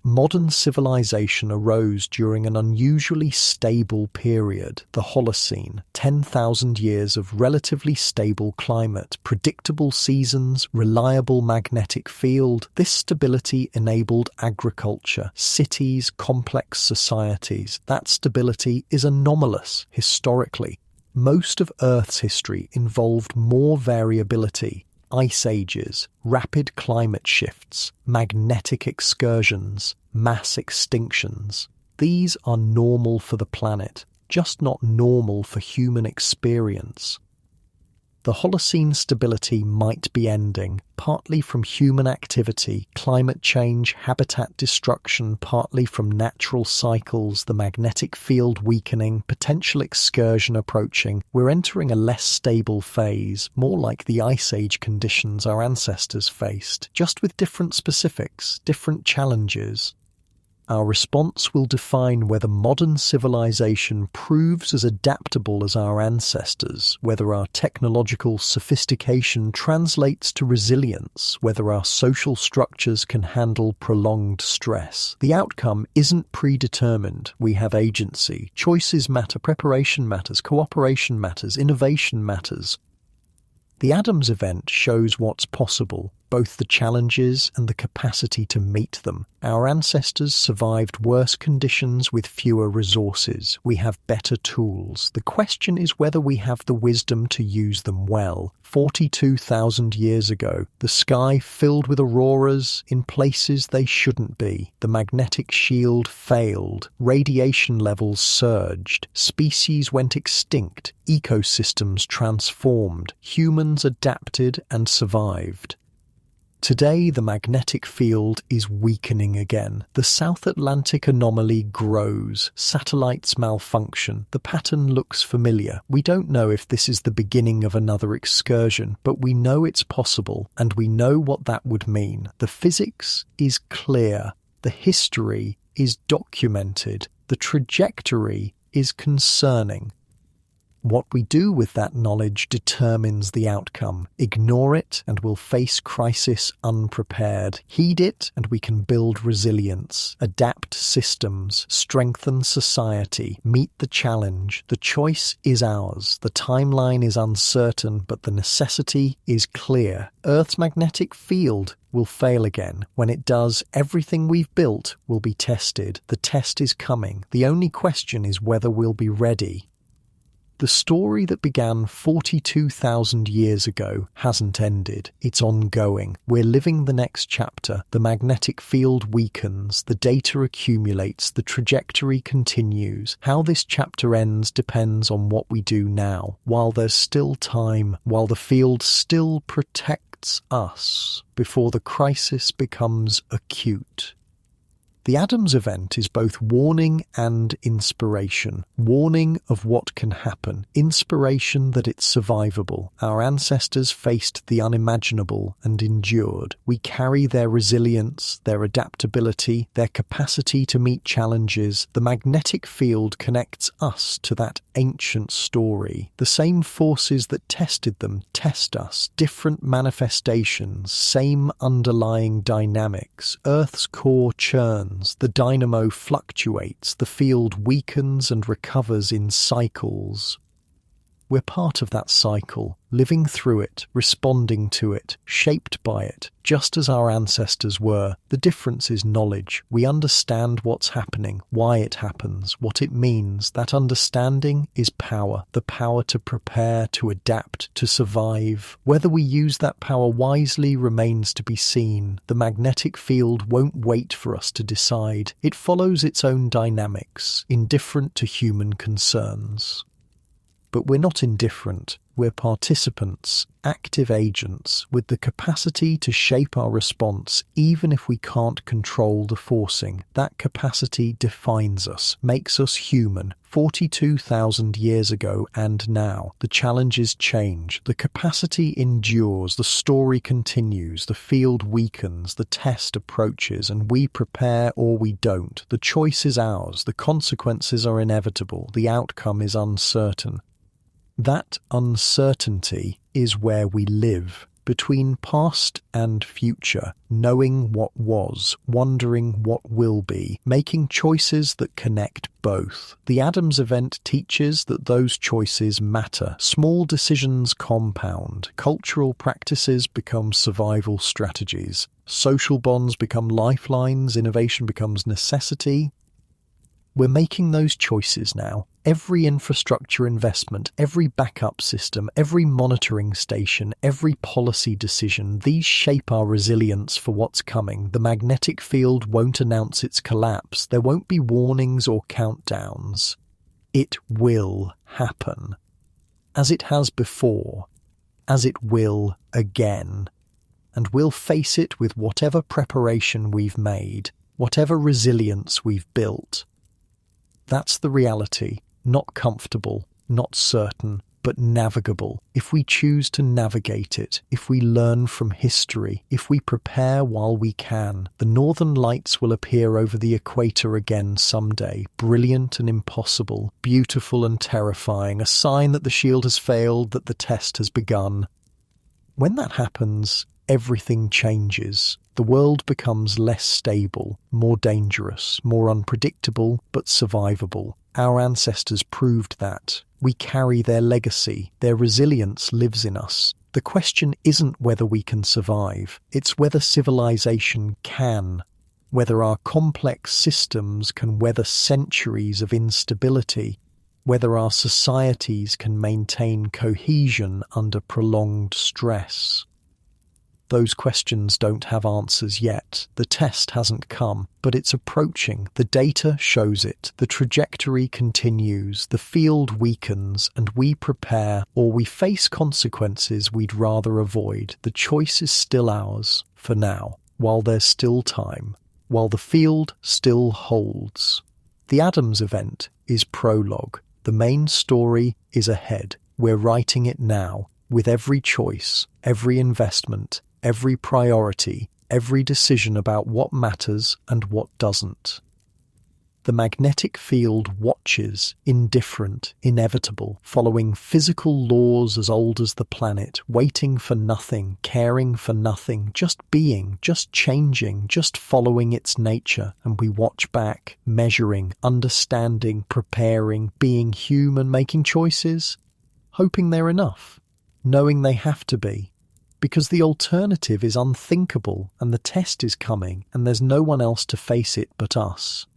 Modern civilization arose during an unusually stable period, the Holocene, 10,000 years of relatively stable climate, predictable seasons, reliable magnetic field. This stability enabled agriculture, cities, complex societies. That stability is anomalous, historically. Most of Earth's history involved more variability. Ice ages, rapid climate shifts, magnetic excursions, mass extinctions. These are normal for the planet, just not normal for human experience. The Holocene stability might be ending, partly from human activity, climate change, habitat destruction, partly from natural cycles, the magnetic field weakening, potential excursion approaching. We're entering a less stable phase, more like the Ice Age conditions our ancestors faced, just with different specifics, different challenges. Our response will define whether modern civilization proves as adaptable as our ancestors, whether our technological sophistication translates to resilience, whether our social structures can handle prolonged stress. The outcome isn't predetermined. We have agency. Choices matter, preparation matters, cooperation matters, innovation matters. The Adams event shows what's possible, both the challenges and the capacity to meet them. Our ancestors survived worse conditions with fewer resources. We have better tools. The question is whether we have the wisdom to use them well. 42,000 years ago, the sky filled with auroras in places they shouldn't be. The magnetic shield failed. Radiation levels surged. Species went extinct. Ecosystems transformed. Humans adapted and survived. Today, the magnetic field is weakening again. The South Atlantic anomaly grows. Satellites malfunction. The pattern looks familiar. We don't know if this is the beginning of another excursion, but we know it's possible, and we know what that would mean. The physics is clear. The history is documented. The trajectory is concerning. What we do with that knowledge determines the outcome. Ignore it and we'll face crisis unprepared. Heed it and we can build resilience, adapt systems, strengthen society, meet the challenge. The choice is ours. The timeline is uncertain, but the necessity is clear. Earth's magnetic field will fail again. When it does, everything we've built will be tested. The test is coming. The only question is whether we'll be ready. The story that began 42,000 years ago hasn't ended. It's ongoing. We're living the next chapter. The magnetic field weakens, the data accumulates, the trajectory continues. How this chapter ends depends on what we do now. While there's still time, while the field still protects us, before the crisis becomes acute. The Adams event is both warning and inspiration. Warning of what can happen. Inspiration that it's survivable. Our ancestors faced the unimaginable and endured. We carry their resilience, their adaptability, their capacity to meet challenges. The magnetic field connects us to that ancient story. The same forces that tested them test us. Different manifestations, same underlying dynamics. Earth's core churns. The dynamo fluctuates, the field weakens and recovers in cycles. We're part of that cycle, living through it, responding to it, shaped by it, just as our ancestors were. The difference is knowledge. We understand what's happening, why it happens, what it means. That understanding is power, the power to prepare, to adapt, to survive. Whether we use that power wisely remains to be seen. The magnetic field won't wait for us to decide. It follows its own dynamics, indifferent to human concerns. But we're not indifferent. We're participants, active agents, with the capacity to shape our response even if we can't control the forcing. That capacity defines us, makes us human. 42,000 years ago and now, the challenges change, the capacity endures, the story continues, the field weakens, the test approaches, and we prepare or we don't. The choice is ours, the consequences are inevitable, the outcome is uncertain. That uncertainty is where we live, between past and future, knowing what was, wondering what will be, making choices that connect both. The Adams event teaches that those choices matter. Small decisions compound. Cultural practices become survival strategies. Social bonds become lifelines. Innovation becomes necessity. We're making those choices now. Every infrastructure investment, every backup system, every monitoring station, every policy decision, these shape our resilience for what's coming. The magnetic field won't announce its collapse. There won't be warnings or countdowns. It will happen. As it has before, as it will again. And we'll face it with whatever preparation we've made, whatever resilience we've built. That's the reality, not comfortable, not certain, but navigable. If we choose to navigate it, if we learn from history, if we prepare while we can, the northern lights will appear over the equator again someday, brilliant and impossible, beautiful and terrifying, a sign that the shield has failed, that the test has begun. When that happens, everything changes. The world becomes less stable, more dangerous, more unpredictable, but survivable. Our ancestors proved that. We carry their legacy. Their resilience lives in us. The question isn't whether we can survive. It's whether civilization can. Whether our complex systems can weather centuries of instability. Whether our societies can maintain cohesion under prolonged stress. Those questions don't have answers yet. The test hasn't come, but it's approaching. The data shows it. The trajectory continues. The field weakens, and we prepare, or we face consequences we'd rather avoid. The choice is still ours, for now, while there's still time, while the field still holds. The Adams event is prologue. The main story is ahead. We're writing it now, with every choice, every investment, every priority, every decision about what matters and what doesn't. The magnetic field watches, indifferent, inevitable, following physical laws as old as the planet, waiting for nothing, caring for nothing, just being, just changing, just following its nature. And we watch back, measuring, understanding, preparing, being human, making choices, hoping they're enough, knowing they have to be, because the alternative is unthinkable and the test is coming and there's no one else to face it but us.